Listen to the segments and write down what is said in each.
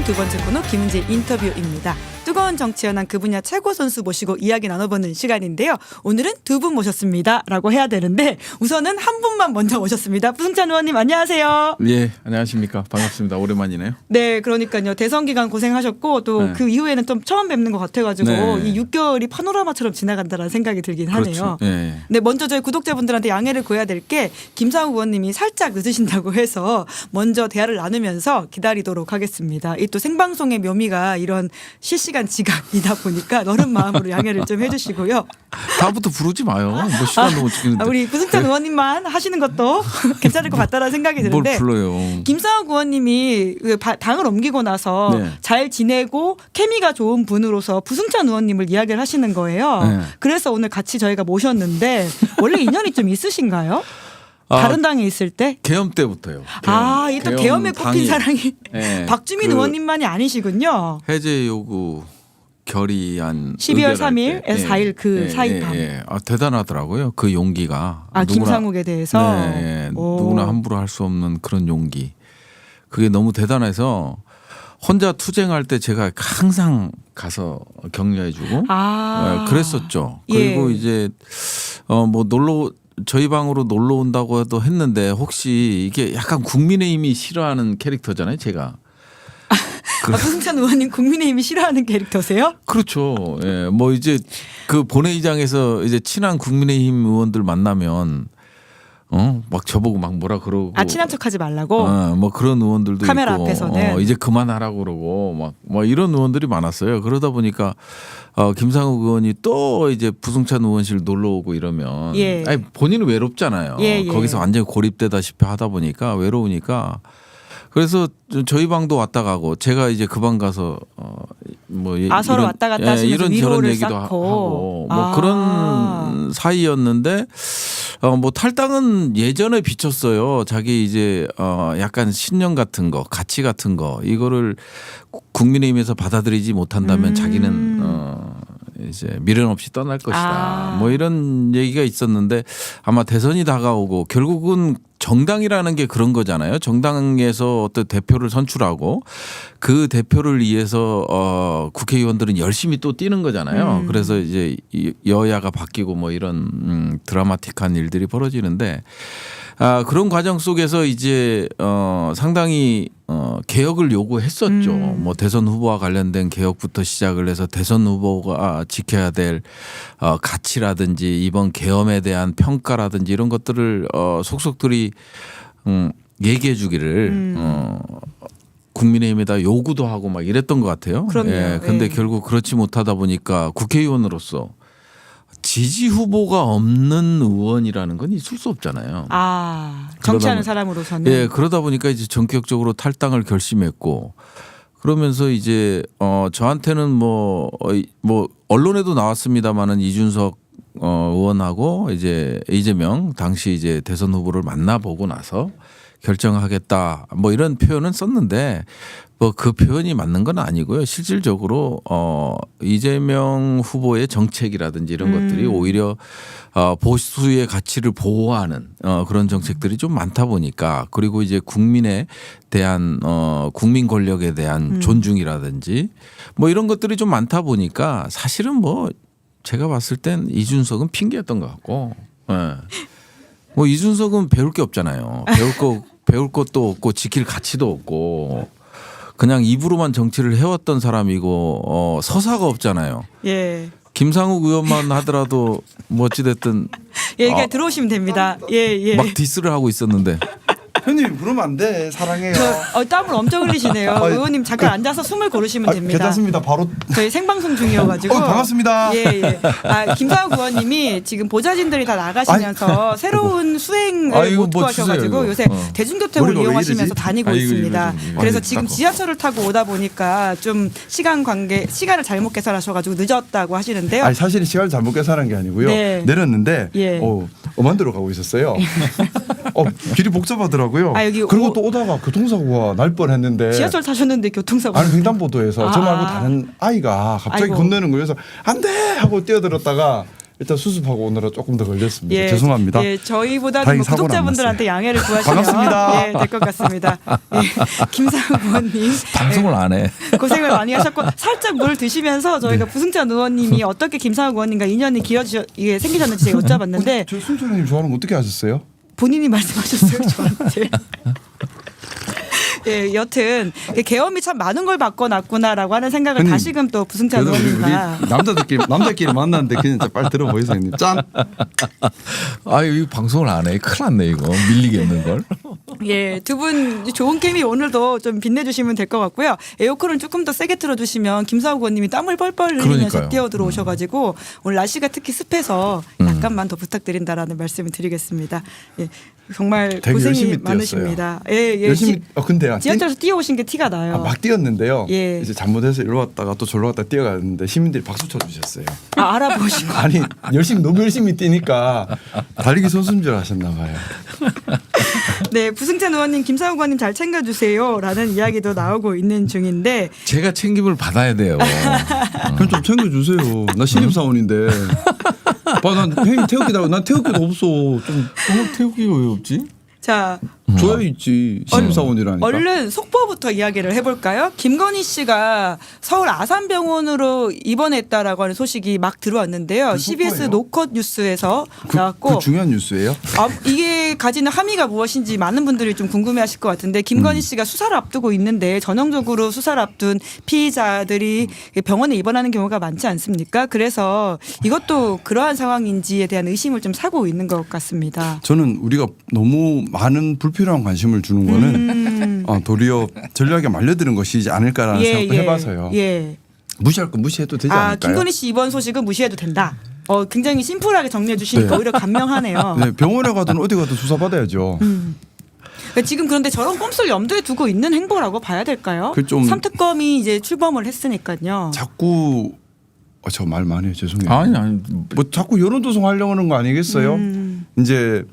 두 번째 코너 김은지 인터뷰입니다. 뜨거운 정치 현안 그 분야 최고 선수 모시고 이야기 나눠보는 시간인데요. 오늘은 두 분 모셨습니다 라고 해야 되는데 우선은 한 분만 먼저 모셨습니다. 부승찬 의원님 안녕하세요. 예, 안녕하십니까. 반갑습니다. 오랜만이네요. 네, 그러니까요. 대선 기간 고생하셨고 또 그 이후에는 좀 처음 뵙는 것 같아가지고 이 6개월이 파노라마처럼 지나간다는 생각이 들긴 하네요. 그렇죠. 예. 네, 먼저 저희 구독자분들한테 양해를 구해야 될 게 김상욱 의원님이 살짝 늦으신다고 해서 먼저 대화를 나누면서 기다리도록 하겠습니다. 이 또 생방송의 묘미가 이런 실시간 지각이다 보니까 너른 마음으로 양해를 좀 해주시고요. 다음부터 부르지 마요. 뭐 시간도 못 지키는데. 우리 부승찬 의원님만 하시는 것도 괜찮을 것 같다는 생각이 드는데 뭘 불러요. 김상욱 의원님이 당을 옮기고 나서 네. 잘 지내고 케미가 좋은 분으로서 부승찬 의원님을 이야기를 하시는 거예요. 네. 그래서 오늘 같이 저희가 모셨는데 원래 인연이 좀 있으신가요? 다른 당에 있을 때? 계엄 때부터요. 이 또 계엄에 꼽힌 사랑이 예, 박주민 의원님만이 아니시군요. 해제 요구 결의안 12월 3일에서 4일 그 사이 밤. 대단하더라고요. 그 용기가. 김상욱에 대해서. 네, 누구나 함부로 할 수 없는 그런 용기. 그게 너무 대단해서 혼자 투쟁할 때 제가 항상 가서 격려해주고 그랬었죠. 그리고 이제 뭐 저희 방으로 놀러 온다고 해도 했는데 혹시 이게 약간 국민의힘이 싫어하는 캐릭터잖아요, 제가. 부승찬 의원님 국민의힘이 싫어하는 캐릭터세요? 그렇죠. 예. 뭐 이제 그 본회의장에서 이제 친한 국민의힘 의원들 만나면 막 저보고 막 뭐라 그러고. 친한 척하지 말라고. 뭐 그런 의원들도 카메라 있고. 앞에서는 이제 그만하라고 그러고 막 이런 의원들이 많았어요. 그러다 보니까 김상욱 의원이 또 이제 부승찬 의원실 놀러 오고 이러면 아니, 본인은 외롭잖아요. 거기서 완전히 고립되다시피 하다 보니까 외로우니까. 그래서 저희 방도 왔다 가고 제가 이제 그 방 가서 서로 왔다 갔다 하시면서 이런 저런 위로를 얘기도 쌓고. 하고 뭐 그런 사이였는데 뭐 탈당은 예전에 비쳤어요. 자기 이제 약간 신념 같은 거, 가치 같은 거 이거를 국민의힘에서 받아들이지 못한다면 자기는 이제 미련 없이 떠날 것이다. 뭐 이런 얘기가 있었는데 아마 대선이 다가오고 결국은 정당이라는 게 그런 거잖아요. 정당에서 어떤 대표를 선출하고 그 대표를 위해서 국회의원들은 열심히 또 뛰는 거잖아요. 그래서 이제 여야가 바뀌고 뭐 이런 드라마틱한 일들이 벌어지는데 그런 과정 속에서 이제 상당히 개혁을 요구했었죠. 뭐 대선 후보와 관련된 개혁부터 시작을 해서 대선 후보가 지켜야 될 가치라든지 이번 계엄에 대한 평가라든지 이런 것들을 속속들이 얘기해 주기를 국민의힘에다 요구도 하고 막 이랬던 것 같아요. 그런데 결국 그렇지 못하다 보니까 국회의원으로서 지지 후보가 없는 의원이라는 건 있을 수 없잖아요. 정치하는 사람으로서는. 예, 그러다 보니까 이제 전격적으로 탈당을 결심했고 그러면서 이제 저한테는 뭐 언론에도 나왔습니다마는 이준석 의원하고 이제 이재명 당시 이제 대선 후보를 만나보고 나서 결정하겠다 뭐 이런 표현은 썼는데 뭐 그 표현이 맞는 건 아니고요. 실질적으로 이재명 후보의 정책이라든지 이런 것들이 오히려 보수의 가치를 보호하는 그런 정책들이 좀 많다 보니까 그리고 이제 국민에 대한 국민 권력에 대한 존중이라든지 뭐 이런 것들이 좀 많다 보니까 사실은 뭐 제가 봤을 땐 이준석은 핑계였던 것 같고 뭐 이준석은 배울 게 없잖아요. 배울 것도 없고 지킬 가치도 없고 그냥 입으로만 정치를 해왔던 사람이고 서사가 없잖아요. 예. 김상욱 의원만 하더라도 뭐 어찌됐든 얘기가 들어오시면 됩니다. 막 디스를 하고 있었는데. 형님 그러면 안 돼. 사랑해요. 땀을 엄청 흘리시네요. 의원님 잠깐 앉아서 숨을 고르시면 됩니다. 괜찮습니다. 바로 저희 생방송 중이어가지고. 반갑습니다. 김상욱 의원님이 지금 보좌진들이 다 나가시면서 새로운 수행을 못 구하셔가지고 요새 대중교통을 이용하시면서 다니고 있습니다. 그래서 지금 지하철을 타고 오다 보니까 좀 시간을 잘못 계산하셔가지고 늦었다고 하시는데요. 사실 시간을 잘못 계산한 게 아니고요. 내렸는데 엄한 데로 가고 있었어요. 길이 복잡하더라고요. 그리고 또 오다가 교통사고가 날 뻔했는데. 지하철 타셨는데 교통사고. 횡단보도에서 저 말고 다른 아이가 갑자기 건너는 거예요. 그래서 안 돼 하고 뛰어들었다가 일단 수습하고 오느라 조금 더 걸렸습니다. 예, 죄송합니다. 예, 저희보다 뭐 구독자분들한테 양해를 구하시면 반갑습니다. 예, 될 것 같습니다. 예, 김상욱 의원님 방송을 안 해. 고생을 많이 하셨고 살짝 물 드시면서 저희가 부승찬 의원님이 어떻게 김상욱 의원님과 인연이 생기셨는지 제가 여쭤봤는데 저 승찬 의원님 좋아하는 거 어떻게 아셨어요? 본인이 말씀하셨어요 저한테. 예, 여튼 계엄이 참 많은 걸 바꿔놨구나라고 하는 생각을 다시금 또 부승찬 의원님과 남자끼리 만났는데 그냥 빨리 들어보이세요, 형님. 짠. 이 방송을 안 해. 큰일 났네 이거. 밀리겠는 걸. 예, 두 분 좋은 케미 오늘도 좀 빛내주시면 될 것 같고요. 에어컨을 조금 더 세게 틀어주시면 김사욱 의원님이 땀을 뻘뻘 흘리면서 뛰어들어오셔가지고 오늘 날씨가 특히 습해서 약간만 더 부탁드린다라는 말씀을 드리겠습니다. 예, 정말 고생이 많으십니다. 예, 열심히. 근데 지하철에서 뛰어오신 게 티가 나요. 막 뛰었는데요. 예. 이제 잘못해서 일로 왔다가 또 절로 왔다 뛰어갔는데 시민들이 박수 쳐주셨어요. 알아보시고. 아니 너무 열심히 뛰니까 달리기 선수인 줄 아셨나 봐요. 네, 부승찬 의원님, 김상욱 의원님 잘 챙겨주세요라는 이야기도 나오고 있는 중인데 제가 챙김을 받아야 돼요. 그럼 좀 챙겨주세요. 나 신입사원인데. 난 형님 태극기다. 난 태극기도 없어. 좀 태극기가 왜 없지? 자, 줘야 있지. 신입사원이라니까. 얼른 속보부터 이야기를 해볼까요? 김건희 씨가 서울 아산병원으로 입원했다라고 하는 소식이 막 들어왔는데요. CBS 노컷 뉴스에서 나왔고. 그 중요한 뉴스예요? 이게 가지는 함의가 무엇인지 많은 분들이 좀 궁금해하실 것 같은데 김건희 씨가 수사를 앞두고 있는데 전형적으로 수사를 앞둔 피의자들이 병원에 입원하는 경우가 많지 않습니까? 그래서 이것도 그러한 상황인지에 대한 의심을 좀 사고 있는 것 같습니다. 저는 우리가 너무 많은 불필요한 관심을 주는 거는 도리어 전략에 말려드는 것이지 않을까라는 생각도 해봐서요. 무시할 건 무시해도 되지 않을까요? 김건희 씨 입원 소식은 무시해도 된다. 굉장히 심플하게 정리해 주시니까 오히려 감명하네요. 네, 병원에 가든 어디 가든 수사 받아야죠. 그러니까 지금 그런데 저런 꼼수를 염두에 두고 있는 행보라고 봐야 될까요? 삼특검이 이제 출범을 했으니까요. 자꾸 저 말 많이 해요. 죄송해요. 아니 뭐 자꾸 여론 조성하려고 하는 거 아니겠어요? 이제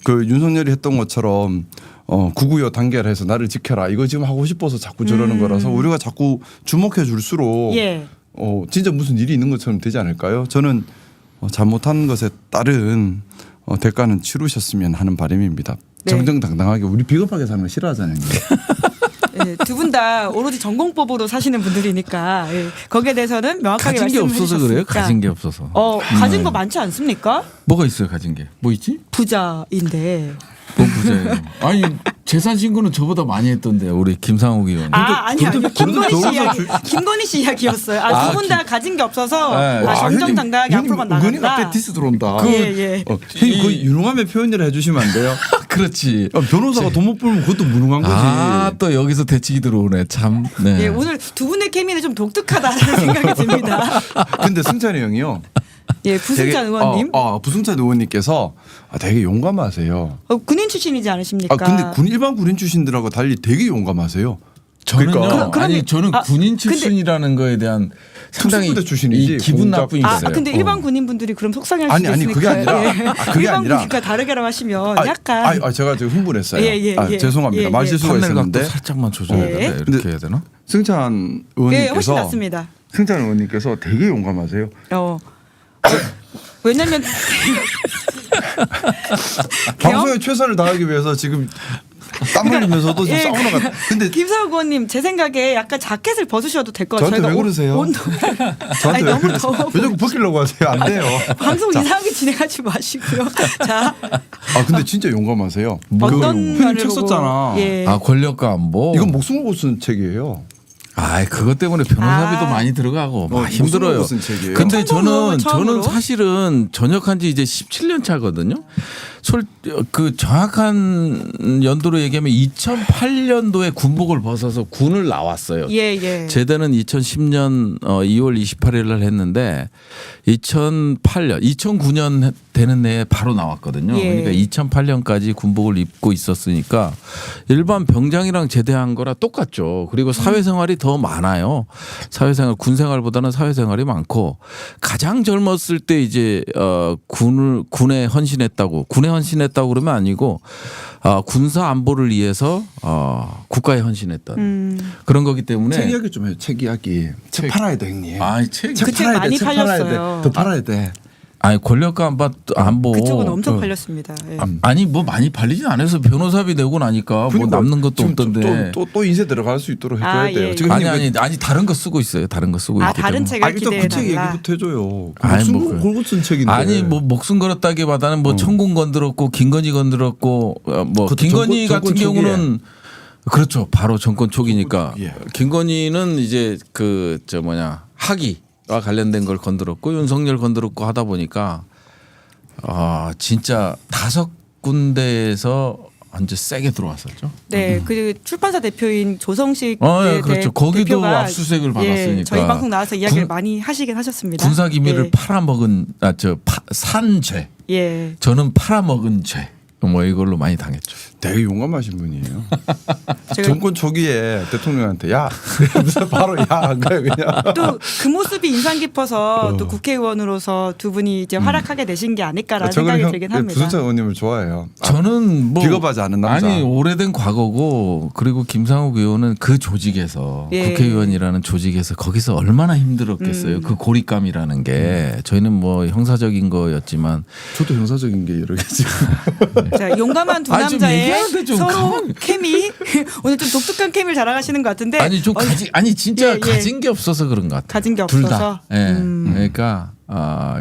그 윤석열이 했던 것처럼 996 단결해서 나를 지켜라 이거 지금 하고 싶어서 자꾸 저러는 거라서 우리가 자꾸 주목해 줄수록 진짜 무슨 일이 있는 것처럼 되지 않을까요? 저는 잘못한 것에 따른 대가는 치르셨으면 하는 바람입니다. 네. 정정당당하게 우리 비겁하게 사는 거 싫어하잖아요. 네, 두 분 다 오로지 전공법으로 사시는 분들이니까 거기에 대해서는 명확하게 가진 게 말씀을 없어서 해주셨으니까. 그래요? 가진 게 없어서. 가진 거 많지 않습니까? 뭐가 있어요? 가진 게. 뭐 있지? 부자인데. 뭔 부자예요? 아니 재산 신고는 저보다 많이 했던데 우리 김상욱 의원. 아니 김건희 씨 이야기였어요. 두 분 다 가진 게 없어서 정정당당하게 앞으로만 나간다. 앞에 디스 들어온다. 형님 그 유능함의 표현을 해주시면 안 돼요? 그렇지. 변호사가 돈 못 벌면 그것도 무능한 거지. 또 여기서 대치기 들어오네. 참. 네. 오늘 두 분의 케미는 좀 독특하다는 생각이 듭니다. 근데 승찬이 형이요. 부승찬 의원님. 부승찬 의원님께서 되게 용감하세요. 군인 출신이지 않으십니까? 근데 일반 군인 출신들하고 달리 되게 용감하세요. 저는요. 저는 군인 출신이라는 거에 대한 상당히 출신이지, 기분 나쁨이 있어요. 근데 일반 군인분들이 그럼 속상해할 수도 있으니까. 그게 아니라. 일반 군인과 다르게라고 하시면 약간. 제가 지금 흥분했어요. 죄송합니다. 말 실수가 있었는데. 살짝만 조절해야 되나? 이렇게 해야 되나? 승찬 의원님께서. 훨씬 낫습니다. 승찬 의원님께서 되게 용감하세요. 왜냐면 방송에 최선을 다하기 위해서 지금 땀 흘리면서도 지금 싸우는 것 같아요. 근데 김사욱 의원님 제 생각에 약간 자켓을 벗으셔도 될 것 같아요. 저한테 왜 그러세요? 저한테 왜 그러세요? 왜 자꾸 벗기려고 하세요? 안 돼요. 방송 이상하게 진행하지 마시고요. 자. 근데 진짜 용감하세요. 어떤 편책 썼잖아. 권력과 안보. 이건 목숨을 걸고 쓴 책이에요. 그것 때문에 변호사비도 많이 들어가고 힘들어요. 근데 저는 사실은 전역한 지 이제 17년 차거든요. 그 정확한 연도로 얘기하면 2008년도에 군복을 벗어서 군을 나왔어요. 제대는 2010년 2월 28일 날 했는데 2009년 되는 해에 바로 나왔거든요. 그러니까 2008년까지 군복을 입고 있었으니까 일반 병장이랑 제대한 거랑 똑같죠. 그리고 사회생활이 더 많아요. 사회생활 군생활보다는 사회생활이 많고 가장 젊었을 때 이제 군에 헌신했다고 그러면 아니고 군사 안보를 위해서 국가에 헌신했던 그런 거기 때문에 책 이야기 좀 해요. 책 이야기. 책 팔아야 돼 형님. 책 많이 팔렸어요. 더 팔아야 돼. 아니 권력과 안보 그쪽은 엄청 팔렸습니다. 예. 아니 뭐 많이 팔리진 않아서 변호사비 내고 나니까 뭐 남는 것도 없던데 또 인쇄 들어갈 수 있도록 해줘야 돼요. 예. 지금 아니 다른 거 쓰고 있어요. 다른 거 쓰고 있기 다른 때문에. 책을 기대해 그 책 달라. 얘기부터 해줘요. 아니, 목숨 뭐 걸고 쓴 책인데. 아니 뭐 목숨 걸었다기보다는 뭐 천공 건드렸고 김건희 건드렸고 뭐 그것도 김건희 정권 같은 초기에. 경우는 그렇죠. 바로 정권 초기니까 예. 김건희는 이제 학위와 관련된 걸 건드렸고 윤석열 건드렸고 하다 보니까 진짜 5군데에서 완전 세게 들어왔었죠. 네, 그 출판사 대표인 조성식 그렇죠. 거기도 대표가 압수수색을 받았으니까 저희 방송 나와서 이야기를 많이 하시긴 하셨습니다. 군사 기밀을 예. 팔아먹은 산죄. 예. 저는 팔아먹은 죄. 뭐 이걸로 많이 당했죠. 되게 용감하신 분이에요. 제가 정권 초기에 대통령한테 야 그러면서 바로 야 한 거예요 그냥. 또 그 모습이 인상 깊어서 또 국회의원으로서 두 분이 이제 활약하게 되신 게 아닐까라는 생각이 들긴 합니다. 부승찬 의원님을 좋아해요. 저는 뭐 비겁하지 않은 남자. 아니 오래된 과거고 그리고 김상욱 의원은 그 조직에서 예. 국회의원이라는 조직에서 거기서 얼마나 힘들었겠어요. 그 고립감이라는 게 저희는 뭐 형사적인 거였지만 저도 형사적인 게 여러 개지. 자, 용감한 두 좀 남자의 얘기하는데 좀 서로 가만히. 케미 오늘 좀 독특한 케미를 자랑하시는 것 같은데 아니 진짜 예. 가진 게 없어서 그런 것 같아요. 가진 게 둘 없어서? 다. 예. 그러니까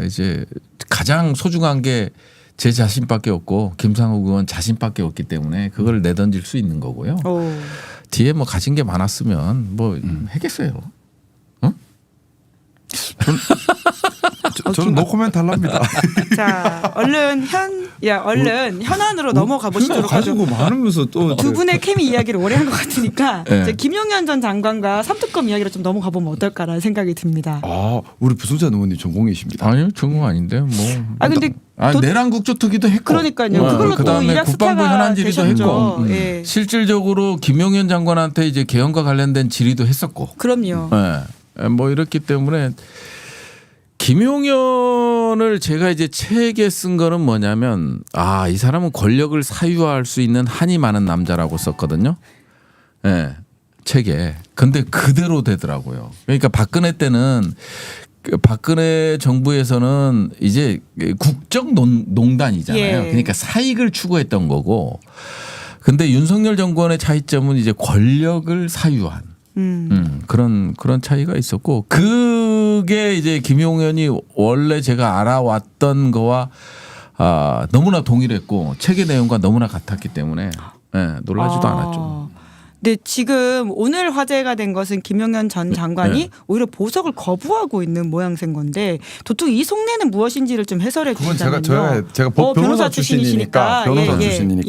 이제 가장 소중한 게 제 자신밖에 없고 김상욱 의원 자신밖에 없기 때문에 그걸 내던질 수 있는 거고요. 오. 뒤에 뭐 가진 게 많았으면 뭐 했겠어요. 저는 노코멘트 하랍니다. 자, 얼른 현안으로 넘어가 보시도록 하죠. 가지고 많으면서 또 두 분의 케미 이야기를 오래 한 것 같으니까 네. 이제 김용현 전 장관과 삼특검 이야기로 좀 넘어가 보면 어떨까라는 생각이 듭니다. 우리 부승찬 의원님 전공이십니다. 아니요, 전공 아닌데 뭐. 근데 내란 국조특위도 했고. 그러니까요. 그걸로 또 그다음에 일약 국방부 스타가 현안질의도 되셨죠. 했고. 예. 실질적으로 김용현 장관한테 이제 개헌과 관련된 질의도 했었고. 그럼요. 뭐 이렇기 때문에 김용현을 제가 이제 책에 쓴 거는 뭐냐면 이 사람은 권력을 사유할 수 있는 한이 많은 남자라고 썼거든요. 예. 책에. 근데 그대로 되더라고요. 그러니까 박근혜 때는 박근혜 정부에서는 이제 국정농단이잖아요. 예. 그러니까 사익을 추구했던 거고. 근데 윤석열 정권의 차이점은 이제 권력을 사유한 그런 차이가 있었고 그게 이제 김용현이 원래 제가 알아왔던 거와 너무나 동일했고 책의 내용과 너무나 같았기 때문에 놀라지도 않았죠. 네, 지금 오늘 화제가 된 것은 김용현 전 장관이 오히려 보석을 거부하고 있는 모양새인 건데 도통 이 속내는 무엇인지를 좀 해설해 주시자면요. 제가 변호사 출신이니까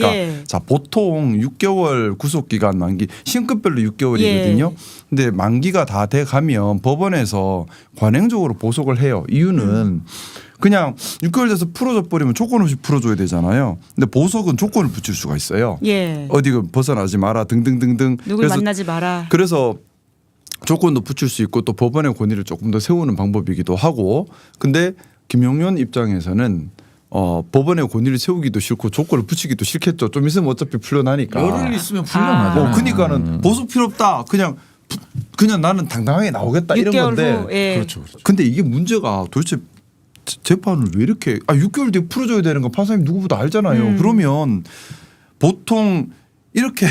예. 자 보통 6개월 구속 기간 만기 신급별로 6개월이거든요. 근데 만기가 다 돼 가면 법원에서 관행적으로 보석을 해요. 이유는 그냥 6개월 돼서 풀어져 버리면 조건 없이 풀어줘야 되잖아요. 근데 보석은 조건을 붙일 수가 있어요. 예. 어디 벗어나지 마라 등등등등. 누굴 만나지 마라. 그래서 조건도 붙일 수 있고 또 법원의 권위를 조금 더 세우는 방법이기도 하고. 근데 김용현 입장에서는 법원의 권위를 세우기도 싫고 조건을 붙이기도 싫겠죠. 좀 있으면 어차피 풀려나니까. 열흘 있으면 풀려나죠. 그러니까는 보석 필요 없다. 그냥 나는 당당하게 나오겠다 이런 6개월 건데. 후, 예. 그렇죠. 근데 이게 문제가 도대체 재판을 왜 이렇게 6개월 뒤에 풀어줘야 되는 거 판사님 누구보다 알잖아요. 그러면 보통 이렇게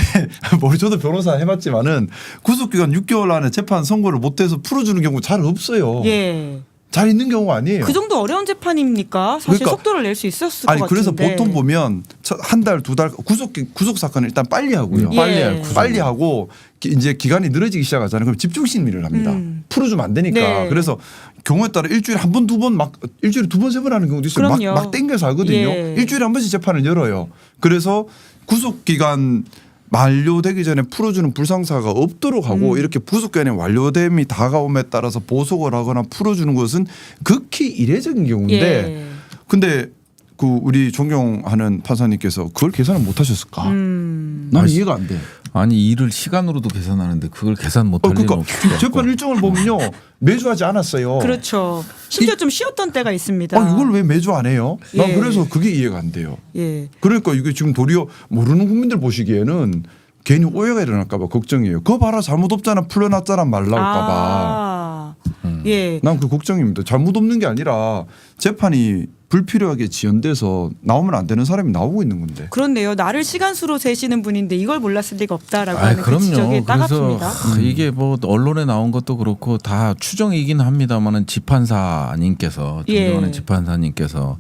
저도 변호사 해봤지만은 구속기간 6개월 안에 재판 선고를 못해서 풀어주는 경우 잘 없어요. 예. 잘 있는 경우가 아니에요. 그 정도 어려운 재판입니까? 사실 그러니까 속도를 낼 수 있었을 것 같은데. 그래서 보통 보면 한 달, 두 달 구속 사건을 일단 빨리 하고요. 예. 빨리 하고 이제 기간이 늘어지기 시작하잖아요. 그럼 집중 심리를 합니다. 풀어주면 안 되니까. 네. 그래서 경우에 따라 일주일에 한 번, 두 번 일주일에 두 번, 세 번 하는 경우도 있어요. 막 땡겨서 하거든요. 예. 일주일에 한 번씩 재판을 열어요. 그래서 구속 기간 만료되기 전에 풀어주는 불상사가 없도록 하고 이렇게 구속기간이 완료됨이 다가옴에 따라서 보석을 하거나 풀어주는 것은 극히 이례적인 경우인데 예. 근데 우리 존경하는 판사님께서 그걸 계산을 못 하셨을까? 나는 이해가 안 돼. 아니 일을 시간으로도 계산하는데 그걸 계산 못할 리는 그러니까 없죠. 재판 일정을 보면요 매주 하지 않았어요. 그렇죠. 심지어 좀 쉬었던 때가 있습니다. 이걸 왜 매주 안 해요? 난 예. 그래서 그게 이해가 안 돼요. 예. 그러니까 이게 지금 도리어 모르는 국민들 보시기에는 괜히 오해가 일어날까 봐 걱정이에요. 그거 봐라 잘못 없잖아 풀려났잖아 말 나올까 봐. 예. 난 그 걱정입니다. 잘못 없는 게 아니라 재판이 불필요하게 지연돼서 나오면 안 되는 사람이 나오고 있는 건데. 그렇네요. 나를 시간수로 세시는 분인데 이걸 몰랐을 리가 없다라고 하는 그 지적에 따갑습니다. 이게 뭐 언론에 나온 것도 그렇고 다 추정이긴 합니다만은 지판사님께서 존경하는 지판사님께서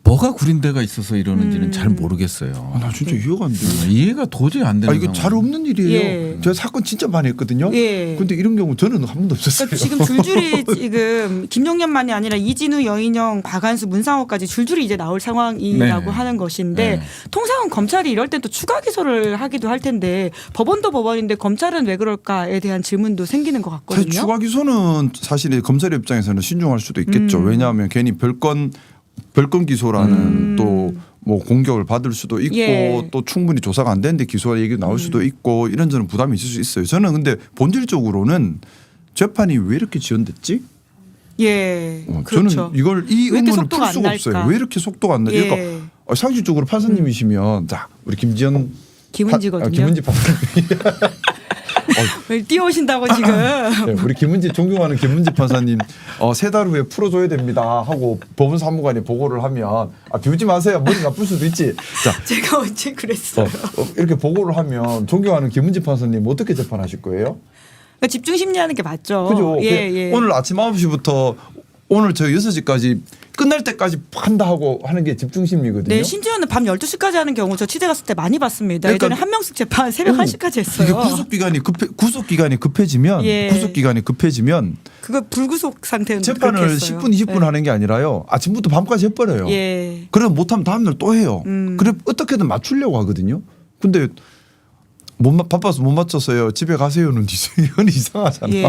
뭐가 구린데가 있어서 이러는지는 잘 모르겠어요. 나 진짜 이해가 안 돼요. 이해가 도저히 안 되는. 이거 잘 없는 일이에요. 예. 제가 사건 진짜 많이 했거든요. 예. 근데 이런 경우 저는 한 번도 없었어요. 그러니까 지금 줄줄이 지금 김용년만이 아니라 이진우, 여인영, 박한수, 문상호까지 줄줄이 이제 나올 상황이라고 네. 하는 것인데 네. 통상은 검찰이 이럴 땐 또 추가 기소를 하기도 할 텐데 법원도 법원인데 검찰은 왜 그럴까에 대한 질문도 생기는 것 같거든요. 사실 추가 기소는 사실 검찰 입장에서는 신중할 수도 있겠죠. 왜냐하면 괜히 별건 기소라는 또 뭐 공격을 받을 수도 있고 예. 또 충분히 조사가 안 되는데 기소가 얘기 나올 수도 있고 이런저런 부담이 있을 수 있어요. 저는 근데 본질적으로는 재판이 왜 이렇게 지연됐지? 예, 저는 그렇죠. 이걸 이 왜 이렇게 의문을 속도가 풀 수가 안 없어요. 날까? 왜 이렇게 속도가 안 나? 예. 그러니까 상식적으로 판사님이시면 자 우리 김지연 김은지거든요. 김은지 판사님이 왜 뛰어오신다고 지금. 네, 우리 김은지 존경하는 김은지 판사님 3달 후에 풀어줘야 됩니다 하고 법원 사무관이 보고를 하면 비우지 마세요. 머리 나쁠 수도 있지. 자, 제가 언제 그랬어요. 이렇게 보고를 하면 존경하는 김은지 판사님 어떻게 재판하실 거예요? 그러니까 집중 심리하는 게 맞죠. 그죠? 예, 예. 오늘 아침 9시부터 오늘 저 6시까지 끝날 때까지 한다 하고 하는 게 집중심리거든요. 네, 심지어는 밤 12시까지 하는 경우 저 취재 갔을 때 많이 봤습니다. 그러니까 예전에 한명숙 재판 새벽 1시까지 했어요. 이게 구속기간이 급해지면 예. 그거 불구속 상태는 재판을 그렇게 했어요. 10분 20분 하는 게 아니라요. 아침부터 밤까지 해버려요. 예. 그래서 못하면 다음날 또 해요. 그래 어떻게든 맞추려고 하거든요. 근데 바빠서 못 맞췄어요. 집에 가세요는 이건 이상하잖아. 예.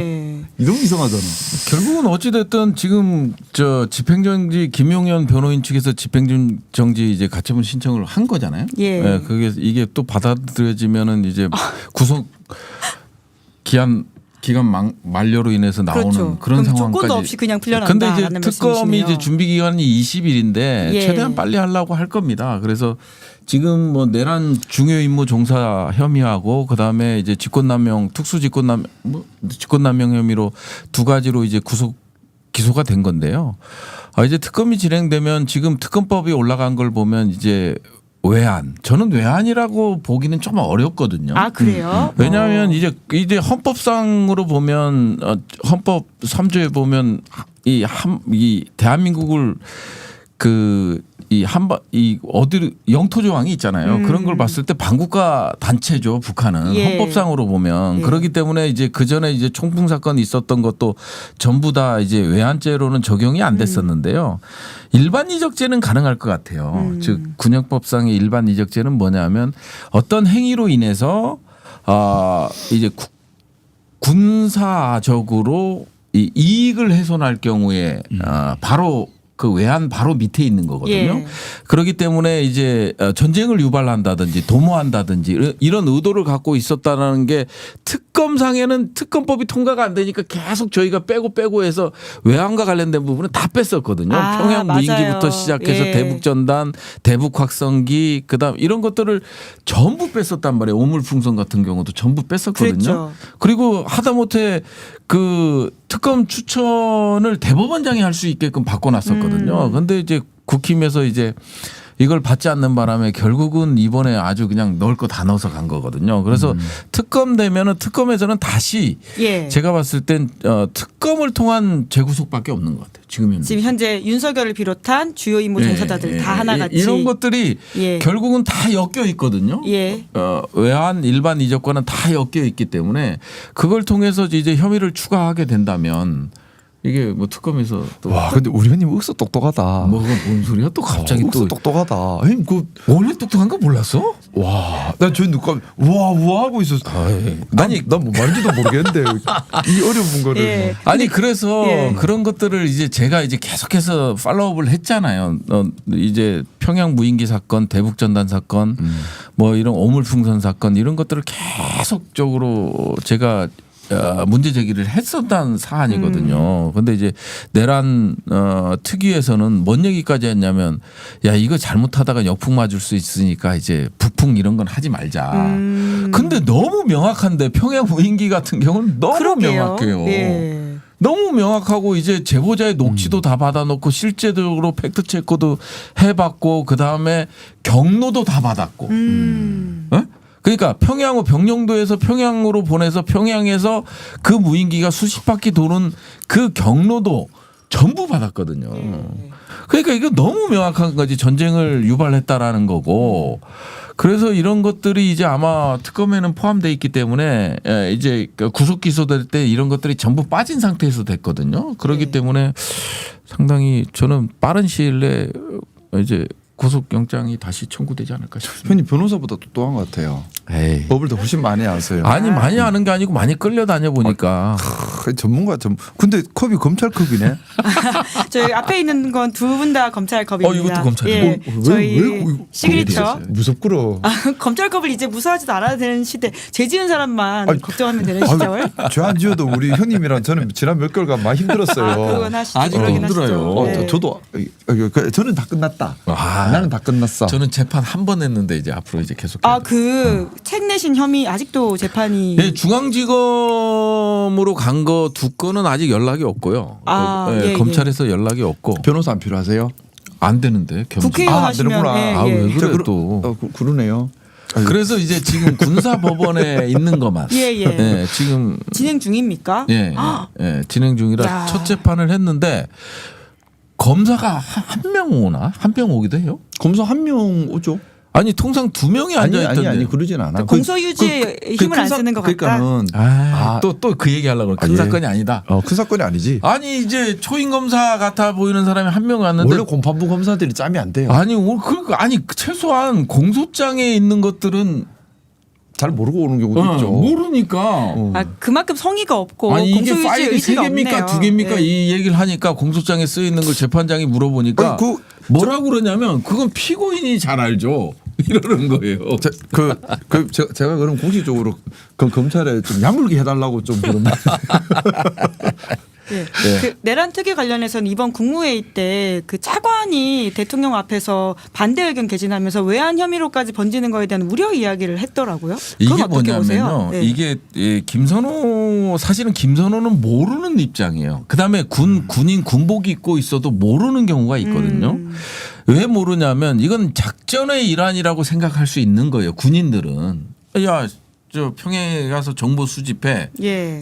너무 이상하잖아. 결국은 어찌됐든 지금 저 집행정지 김용현 변호인 측에서 집행정지 이제 가처분 신청을 한 거잖아요. 예. 그게 이게 또 받아들여지면은 이제 구속 기간 만료로 인해서 나오는 그렇죠. 그런 그럼 상황까지. 조건도 없이 그냥 근데 풀려난다라는 이제 특검이 말씀이시네요. 이제 준비 기간이 20일인데 예. 최대한 빨리 하려고 할 겁니다. 그래서 지금 뭐 내란 중요 임무 종사 혐의하고 그다음에 이제 직권남용 직권남용 혐의로 2가지로 이제 기소가 된 건데요. 이제 특검이 진행되면 지금 특검법이 올라간 걸 보면 이제 외환. 저는 외환이라고 보기는 좀 어렵거든요. 아, 그래요? 왜냐하면 이제 헌법상으로 보면 헌법 3조에 보면 이 대한민국을 어디 영토 조항이 있잖아요. 그런 걸 봤을 때 반국가 단체죠. 북한은 예. 헌법상으로 보면 예. 그렇기 때문에 이제 그 전에 이제 총풍 사건이 있었던 것도 전부 다 이제 외환죄로는 적용이 안 됐었는데요. 일반 이적죄는 가능할 것 같아요. 즉 군형법상의 일반 이적죄는 뭐냐면 어떤 행위로 인해서 이제 군사적으로 이 이익을 훼손할 경우에 바로 그 외환 바로 밑에 있는 거거든요. 예. 그렇기 때문에 이제 전쟁을 유발한다든지 도모한다든지 이런 의도를 갖고 있었다는 게 특검상에는 특검법이 통과가 안 되니까 계속 저희가 빼고 해서 외환과 관련된 부분은 다 뺐었거든요. 평양 무인기부터 맞아요. 시작해서 예. 대북전단, 대북확성기 그다음 이런 것들을 전부 뺐었단 말이에요. 오물풍선 같은 경우도 전부 뺐었거든요. 그랬죠. 그리고 하다못해 그 특검 추천을 대법원장이 할 수 있게끔 바꿔놨었거든요. 그런데 이제 국힘에서 이제 이걸 받지 않는 바람에 결국은 이번에 아주 그냥 넣을 거 다 넣어서 간 거거든요. 그래서 특검 되면은 특검에서는 다시 예. 제가 봤을 땐 특검을 통한 재구속밖에 없는 것 같아요. 지금 현재 윤석열을 비롯한 주요 임무 종사자들 다 하나같이 이런 것들이 예. 결국은 다 엮여 있거든요. 예. 외환 일반 이적과는 다 엮여 있기 때문에 그걸 통해서 이제 혐의를 추가하게 된다면 이게 뭐 특검에서 또 와 근데 우리 형님 억수 똑똑하다. 뭐가 뭔 소리야 또 갑자기 억수 또 똑똑하다. 형님 원래 똑똑한 거 몰랐어? 와나 누가 우와 하고 있었어. 아니 난 뭐 말인지도 모르겠는데 이 어려운 거를 예. 아니 그래서 예. 그런 것들을 이제 제가 이제 계속해서 팔로우업을 했잖아요. 이제 평양 무인기 사건, 대북전단 사건, 뭐 이런 오물풍선 사건 이런 것들을 계속적으로 제가 문제 제기를 했었던 사안이거든요. 그런데 이제 내란 특위에서는 뭔 얘기까지 했냐면 야 이거 잘못하다가 역풍 맞을 수 있으니까 이제 북풍 이런 건 하지 말자. 근데 너무 명확한데 평양 무인기 같은 경우는 너무 그러게요. 명확해요. 예. 너무 명확하고 이제 제보자의 녹취도 다 받아놓고 실제적으로 팩트 체크도 해봤고 그 다음에 경로도 다 받았고. 어? 그러니까 평양호 병영도에서 평양으로 보내서 평양에서 그 무인기가 수십 바퀴 도는 그 경로도 전부 받았거든요. 그러니까 이거 너무 명확한 거지. 전쟁을 유발했다라는 거고. 그래서 이런 것들이 이제 아마 특검에는 포함되어 있기 때문에 이제 구속 기소될 때 이런 것들이 전부 빠진 상태에서 됐거든요. 그렇기 때문에 상당히 저는 빠른 시일 내에 이제 구속영장이 다시 청구되지 않을까 싶습니다. 형님 변호사보다 똑똑한 것 같아요. 에이. 법을 더 훨씬 많이 아세요. 아니 많이 아는 게 아니고 많이 끌려다녀 보니까. 전문가 근데 컵이 검찰 컵이네. 저희 앞에 있는 건 두 분 다 검찰 컵입니다. 이것도 검찰이고. 예. 저희 왜 시그니처. 무섭구러. 검찰 컵을 이제 무서워하지도 않아야 되는 시대. 죄 지은 사람만 걱정하면 되는 시절. 죄 안 지어도 우리 형님이랑 저는 지난 몇 개월간 많이 힘들었어요. 그건 하시죠. 아직 힘들어요. 네. 저도 저는 다 끝났다. 나는 다 끝났어. 저는 재판 한 번 했는데 이제 앞으로 이제 계속. 책 내신 혐의 아직도 재판이. 네, 중앙지검으로 간 거 두 건은 아직 연락이 없고요. 검찰에서 연락이 없고. 변호사 안 필요하세요? 안 되는데 국회의원 하시면 왜 그래 또. 그러네요. 그래서 이제 지금 군사법원에 있는 것만. 네, 지금 진행 중입니까? 예, 진행 중이라 첫 재판을 했는데 검사가 한 명 오나? 한 명 오기도 해요? 검사 한 명 오죠. 아니 통상 두 명이 앉아 있던데. 아니 그러진 않아. 공소유지에 힘을 안 쓰는 것 같다. 또 그 얘기하려고 큰 사건이 아니다. 큰 사건이 아니지. 아니 이제 초임 검사 같아 보이는 사람이 한 명 왔는데 원래 공판부 검사들이 짬이 안 돼요. 아니 최소한 공소장에 있는 것들은 잘 모르고 오는 경우도 있죠. 모르니까. 그만큼 성의가 없고 아니 이게 공소유지 파일이 의지가 3개입니까 없네요. 2개입니까 이 얘기를 하니까 공소장에 쓰여 있는 걸 재판장이 물어보니까 뭐라고 그러냐면 그건 피고인이 잘 알죠. 이러는 거예요. 제가 그럼 공식적으로 그 검찰에 좀 야물게 해달라고 좀 그런. 그 내란 특위 관련해서는 이번 국무회의 때 그 차관이 대통령 앞에서 반대 의견 개진하면서 외환 혐의로까지 번지는 거에 대한 우려 이야기를 했더라고요. 이게 어떻게 보세요? 뭐냐면요. 이게 사실은 김선호는 모르는 입장이에요. 그다음에 군인 군복이 입고 있어도 모르는 경우가 있거든요. 왜 모르냐면 이건 작전의 일환이라고 생각할 수 있는 거예요. 군인들은 저 평양에 가서 정보 수집해.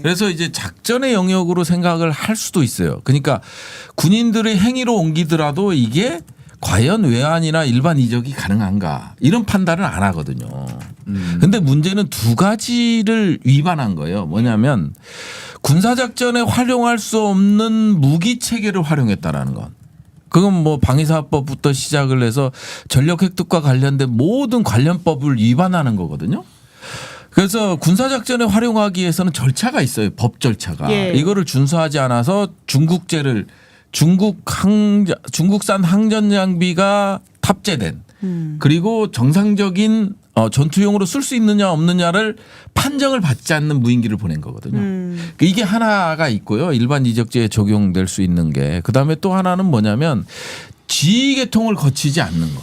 그래서 이제 작전의 영역으로 생각을 할 수도 있어요. 그러니까 군인들의 행위로 옮기더라도 이게 과연 외환이나 일반 이적이 가능한가 이런 판단을 안 하거든요. 근데 문제는 두 가지를 위반한 거예요. 뭐냐면 군사작전에 활용할 수 없는 무기 체계를 활용했다라는 건. 그건 뭐 방위사업법부터 시작을 해서 전력 획득과 관련된 모든 관련법을 위반하는 거거든요. 그래서 군사작전에 활용하기 위해서는 절차가 있어요. 법 절차가. 이거를 준수하지 않아서 중국산 항전 장비가 탑재된 그리고 정상적인 전투용으로 쓸 수 있느냐 없느냐를 판정을 받지 않는 무인기를 보낸 거거든요. 이게 하나가 있고요. 일반 이적제에 적용될 수 있는 게. 그다음에 또 하나는 뭐냐면 지휘계통을 거치지 않는 거.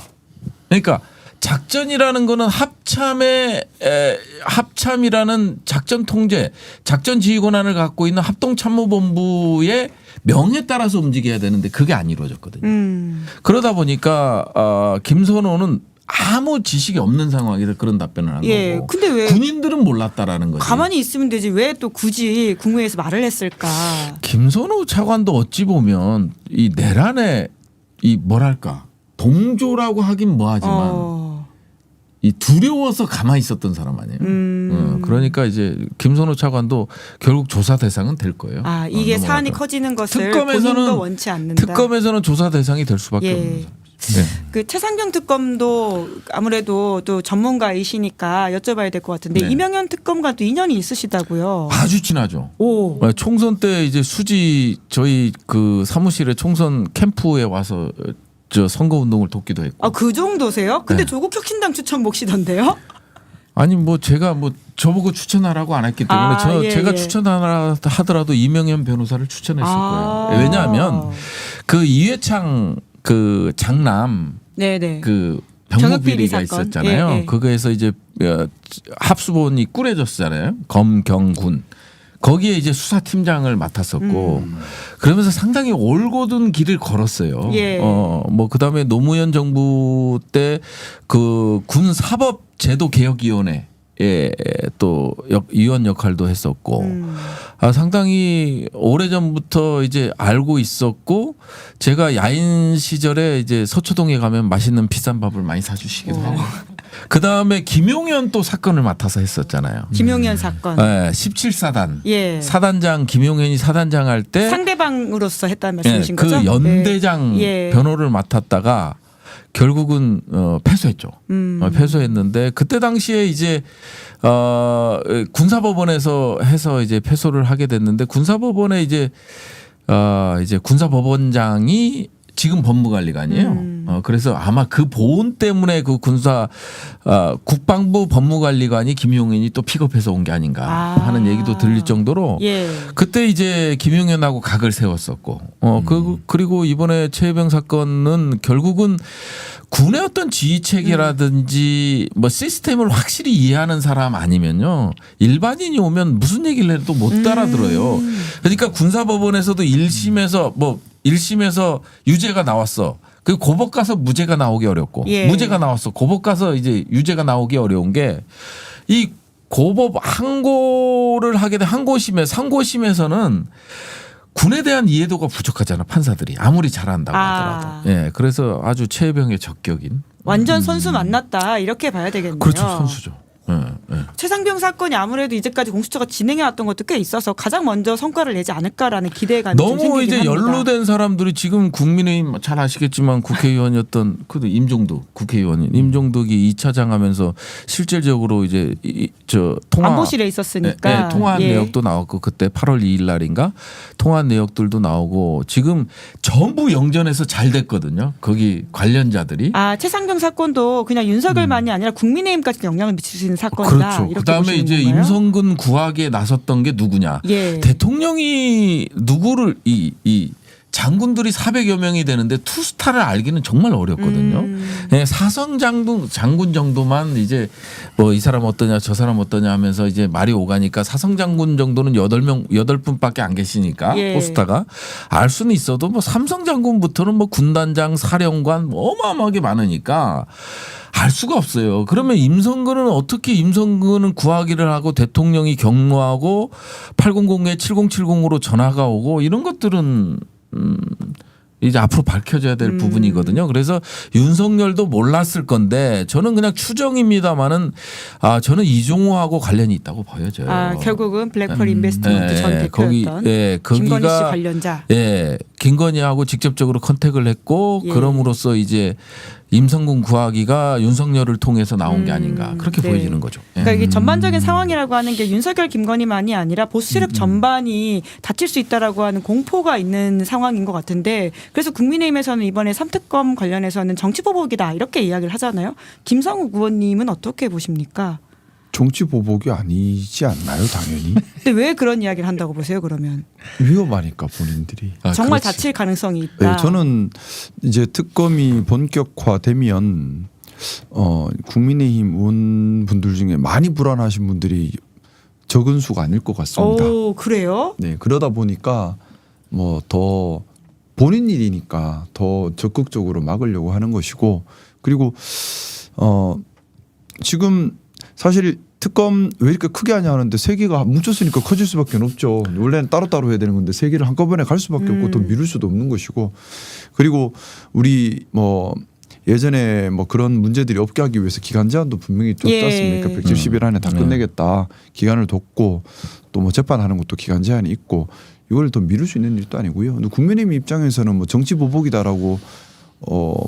그러니까 작전이라는 거는 합참이라는 작전 통제, 작전 지휘 권한을 갖고 있는 합동참모본부의 명에 따라서 움직여야 되는데 그게 안 이루어졌거든요. 그러다 보니까 김선호는 아무 지식이 없는 상황에서 그런 답변을 한 거고. 근데 왜 군인들은 몰랐다라는 거지. 가만히 있으면 되지 왜 또 굳이 국무회의에서 말을 했을까? 김선호 차관도 어찌 보면 이 내란의 이 뭐랄까 동조라고 하긴 뭐하지만 이 두려워서 가만히 있었던 사람 아니에요. 그러니까 이제 김선호 차관도 결국 조사 대상은 될 거예요. 이게 사안이 커지는 것을 본인도 원치 않는다. 특검에서는 조사 대상이 될 수밖에 없습니다. 그 최상병 특검도 아무래도 또 전문가이시니까 여쭤봐야 될 것 같은데 이명현 특검과 또 인연이 있으시다고요. 아주 친하죠. 총선 때 이제 저희 그 사무실에 총선 캠프에 와서 저 선거 운동을 돕기도 했고. 그 정도세요? 근데 조국 혁신당 추천 몫이던데요? 아니 뭐 제가 뭐 저보고 추천하라고 안 했기 때문에 제가 추천하라 하더라도 이명현 변호사를 추천했을 거예요. 왜냐하면 그 이회창 그 장남 그 병목비리가 있었잖아요. 그거에서 이제 합수본이 꾸려졌잖아요. 검경군. 거기에 이제 수사팀장을 맡았었고 그러면서 상당히 올곧은 길을 걸었어요. 예. 뭐 그다음에 노무현 정부 때 그 군사법제도개혁위원회 또 위원 역할도 했었고 상당히 오래전부터 이제 알고 있었고 제가 야인 시절에 이제 서초동에 가면 맛있는 비싼 밥을 많이 사주시기도 하고 그다음에 김용현 또 사건을 맡아서 했었잖아요. 김용현 사건. 네, 17사단. 예. 사단장 김용현이 사단장 할 때 상대방으로서 했다는 말씀이신 그 거죠? 연대장 예. 변호를 맡았다가 결국은 패소했죠. 패소했는데 그때 당시에 이제 군사법원에서 해서 이제 패소를 하게 됐는데 군사법원에 이제 군사법원장이 지금 법무관리관이에요. 그래서 아마 그 보훈 때문에 그 국방부 법무관리관이 김용현이 또 픽업해서 온 게 아닌가 하는 얘기도 들릴 정도로 예. 그때 이제 김용현하고 각을 세웠었고 그리고 이번에 최혜병 사건은 결국은 군의 어떤 지휘 체계라든지 뭐 시스템을 확실히 이해하는 사람 아니면요 일반인이 오면 무슨 얘기를 해도 못 알아들어요. 그러니까 군사법원에서도 1심에서 유죄가 나왔어. 그 고법 가서 무죄가 나오기 어렵고 예. 무죄가 나왔어. 고법 가서 이제 유죄가 나오기 어려운 게 이 고법 항고를 하게 된 상고심에서는 군에 대한 이해도가 부족하잖아 판사들이 아무리 잘한다고 하더라도. 예, 그래서 아주 최혜병의 적격인. 완전 선수 만났다 이렇게 봐야 되겠네요. 그렇죠, 선수죠. 최상병 사건이 아무래도 이제까지 공수처가 진행해 왔던 것도 꽤 있어서 가장 먼저 성과를 내지 않을까라는 기대감이 좀 너무 생기긴 이제 합니다. 연루된 사람들이 지금 국민의힘 잘 아시겠지만 국회의원이었던 그 임종득 국회의원인 임종득이 2차장 하면서 실질적으로 이제 통화 안보실에 있었으니까 통화한 예. 내역도 나왔고 그때 8월 2일 날인가 통화한 내역들도 나오고 지금 전부 영전에서 잘 됐거든요. 거기 관련자들이. 최상병 사건도 그냥 윤석열만이 아니라 국민의힘까지 영향을 미칠 수 있는 사건이다. 그렇죠. 이렇게 그다음에 보시는 이제 건가요? 임성근 구하기에 나섰던 게 누구냐? 예. 대통령이 누구를 이 장군들이 400여 명이 되는데 투스타를 알기는 정말 어렵거든요. 네, 사성 장군 정도만 이제 뭐 이 사람 어떠냐 저 사람 어떠냐 하면서 이제 말이 오가니까 사성 장군 정도는 8분밖에 안 계시니까 예. 포스타가 알 수는 있어도 뭐 삼성 장군부터는 뭐 군단장 사령관 뭐 어마어마하게 많으니까 알 수가 없어요. 그러면 임성근은 구하기를 하고 대통령이 경로하고 800에 7070으로 전화가 오고 이런 것들은 이제 앞으로 밝혀져야 될 부분이거든요. 그래서 윤석열도 몰랐을 건데 저는 그냥 추정입니다만은 저는 이종호하고 관련이 있다고 보여져요. 결국은 블랙펄 인베스트먼트 전 대표였던 김건희 씨 관련자. 예, 김건희하고 직접적으로 컨택을 했고 예. 그럼으로써 이제 임성근 구하기가 윤석열을 통해서 나온 게 아닌가 그렇게 네. 보여지는 거죠. 예. 그러니까 이게 전반적인 상황이라고 하는 게 윤석열 김건희만이 아니라 보수 세력 전반이 다칠 수 있다라고 하는 공포가 있는 상황인 것 같은데 그래서 국민의힘에서는 이번에 3특검 관련해서는 정치보복이다 이렇게 이야기를 하잖아요. 김성우 의원님은 어떻게 보십니까? 정치 보복이 아니지 않나요, 당연히? 근데 왜 그런 이야기를 한다고 보세요, 그러면? 위험하니까 본인들이. 정말 그렇지. 다칠 가능성이 있다. 네, 저는 이제 특검이 본격화되면 국민의힘 의원분들 중에 많이 불안하신 분들이 적은 수가 아닐 것 같습니다. 오, 그래요? 네, 그러다 보니까 뭐 더 본인 일이니까 더 적극적으로 막으려고 하는 것이고 그리고 지금 사실 특검 왜 이렇게 크게 하냐 하는데 세 개가 뭉쳤으니까 커질 수밖에 없죠. 원래는 따로따로 해야 되는 건데 세 개를 한꺼번에 갈 수밖에 없고 더 미룰 수도 없는 것이고 그리고 우리 뭐 예전에 뭐 그런 문제들이 없게 하기 위해서 기간 제한도 분명히 뒀지 않습니까? 170일 안에 다 끝내겠다. 기간을 뒀고 또 뭐 재판하는 것도 기간 제한이 있고 이걸 더 미룰 수 있는 일도 아니고요. 근데 국민의힘 입장에서는 뭐 정치 보복이다라고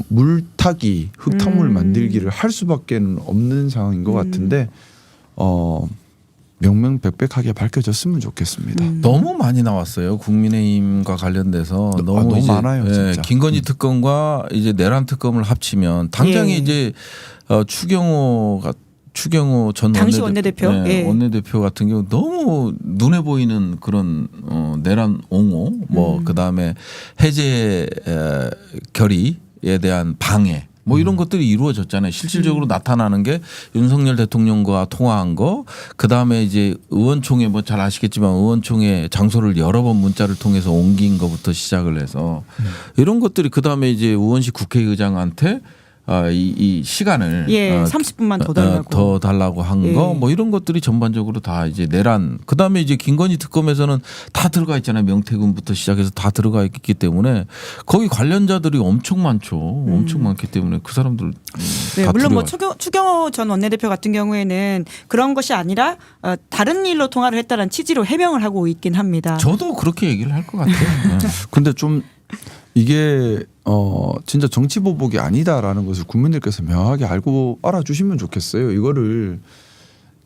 물타기, 흙탕물 만들기를 할 수밖에 없는 상황인 것 같은데 명명백백하게 밝혀졌으면 좋겠습니다. 너무 많이 나왔어요. 국민의힘과 관련돼서 너무 이제, 많아요, 진짜. 김건희 특검과 이제 내란 특검을 합치면 당장에 예. 이제 추경호 전 당시 원내대표? 예. 원내대표 같은 경우 너무 눈에 보이는 그런 내란 옹호 뭐 그다음에 해제 결의에 대한 방해 뭐 이런 것들이 이루어졌잖아요. 실질적으로 나타나는 게 윤석열 대통령과 통화한 거, 그 다음에 이제 의원총회 뭐 잘 아시겠지만 의원총회 장소를 여러 번 문자를 통해서 옮긴 것부터 시작을 해서 이런 것들이 그 다음에 이제 우원식 국회의장한테 이 시간을 30분만 더 달라고 한 거 뭐 이런 것들이 전반적으로 다 이제 내란. 그다음에 이제 김건희 특검에서는 다 들어가 있잖아요. 명태균부터 시작해서 다 들어가 있기 때문에 거기 관련자들이 엄청 많죠. 엄청 많기 때문에 그 사람들 다 물론 뭐 추경호 전 원내대표 같은 경우에는 그런 것이 아니라 다른 일로 통화를 했다는 취지로 해명을 하고 있긴 합니다. 저도 그렇게 얘기를 할 것 같아요. 근데 좀 이게 진짜 정치 보복이 아니다라는 것을 국민들께서 명확하게 알아주시면 좋겠어요. 이거를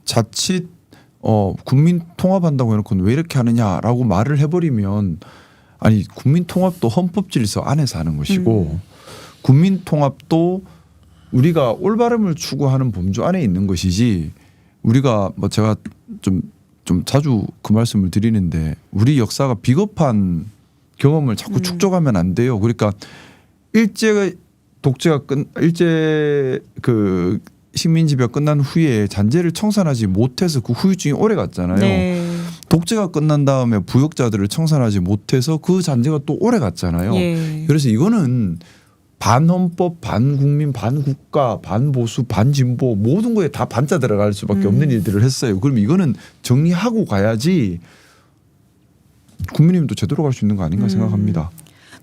자칫 국민 통합한다고 해놓고 왜 이렇게 하느냐라고 말을 해버리면 아니 국민 통합도 헌법질서 안에서 하는 것이고 국민 통합도 우리가 올바름을 추구하는 범주 안에 있는 것이지 우리가 뭐 제가 좀 자주 그 말씀을 드리는데 우리 역사가 비겁한 경험을 자꾸 축적하면 안 돼요. 그러니까 일제 그 식민지배가 끝난 후에 잔재를 청산하지 못해서 그 후유증이 오래 갔잖아요. 네. 독재가 끝난 다음에 부역자들을 청산하지 못해서 그 잔재가 또 오래 갔잖아요. 그래서 이거는 반헌법, 반국민, 반국가, 반보수, 반진보 모든 거에 다 반자 들어갈 수밖에 없는 일들을 했어요. 그럼 이거는 정리하고 가야지 국민의힘도 제대로 갈 수 있는 거 아닌가 생각합니다.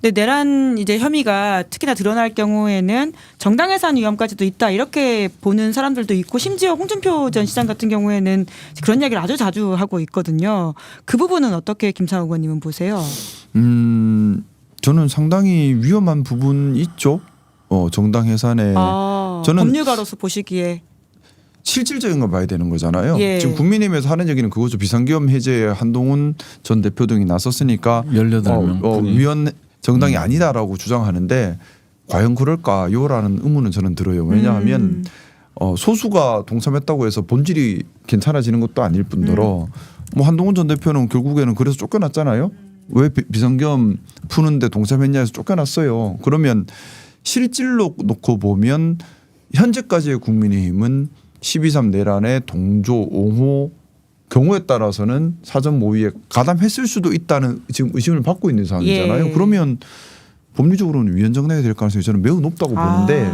네, 내란 이제 혐의가 특히나 드러날 경우에는 정당 해산 위험까지도 있다 이렇게 보는 사람들도 있고 심지어 홍준표 전 시장 같은 경우에는 그런 이야기를 아주 자주 하고 있거든요. 그 부분은 어떻게 김상우 의원님은 보세요? 저는 상당히 위험한 부분이 있죠. 정당 해산에 저는 법률가로서 보시기에 실질적인 걸 봐야 되는 거잖아요. 예. 지금 국민의힘에서 하는 얘기는 그거죠. 비상계엄 해제에 한동훈 전 대표 등이 나섰으니까 18명 위원 정당이 아니다라고 주장하는데 과연 그럴까요라는 의문은 저는 들어요. 왜냐하면 소수가 동참했다고 해서 본질이 괜찮아지는 것도 아닐 뿐더러 뭐 한동훈 전 대표는 결국에는 그래서 쫓겨났잖아요. 왜 비상계엄 푸는데 동참했냐 해서 쫓겨났어요. 그러면 실질로 놓고 보면 현재까지의 국민의힘은 12.3 내란의 동조, 옹호 경우에 따라서는 사전 모의에 가담했을 수도 있다는 지금 의심을 받고 있는 상황이잖아요. 예. 그러면 법리적으로는 위헌정당이 될 가능성이 저는 매우 높다고 보는데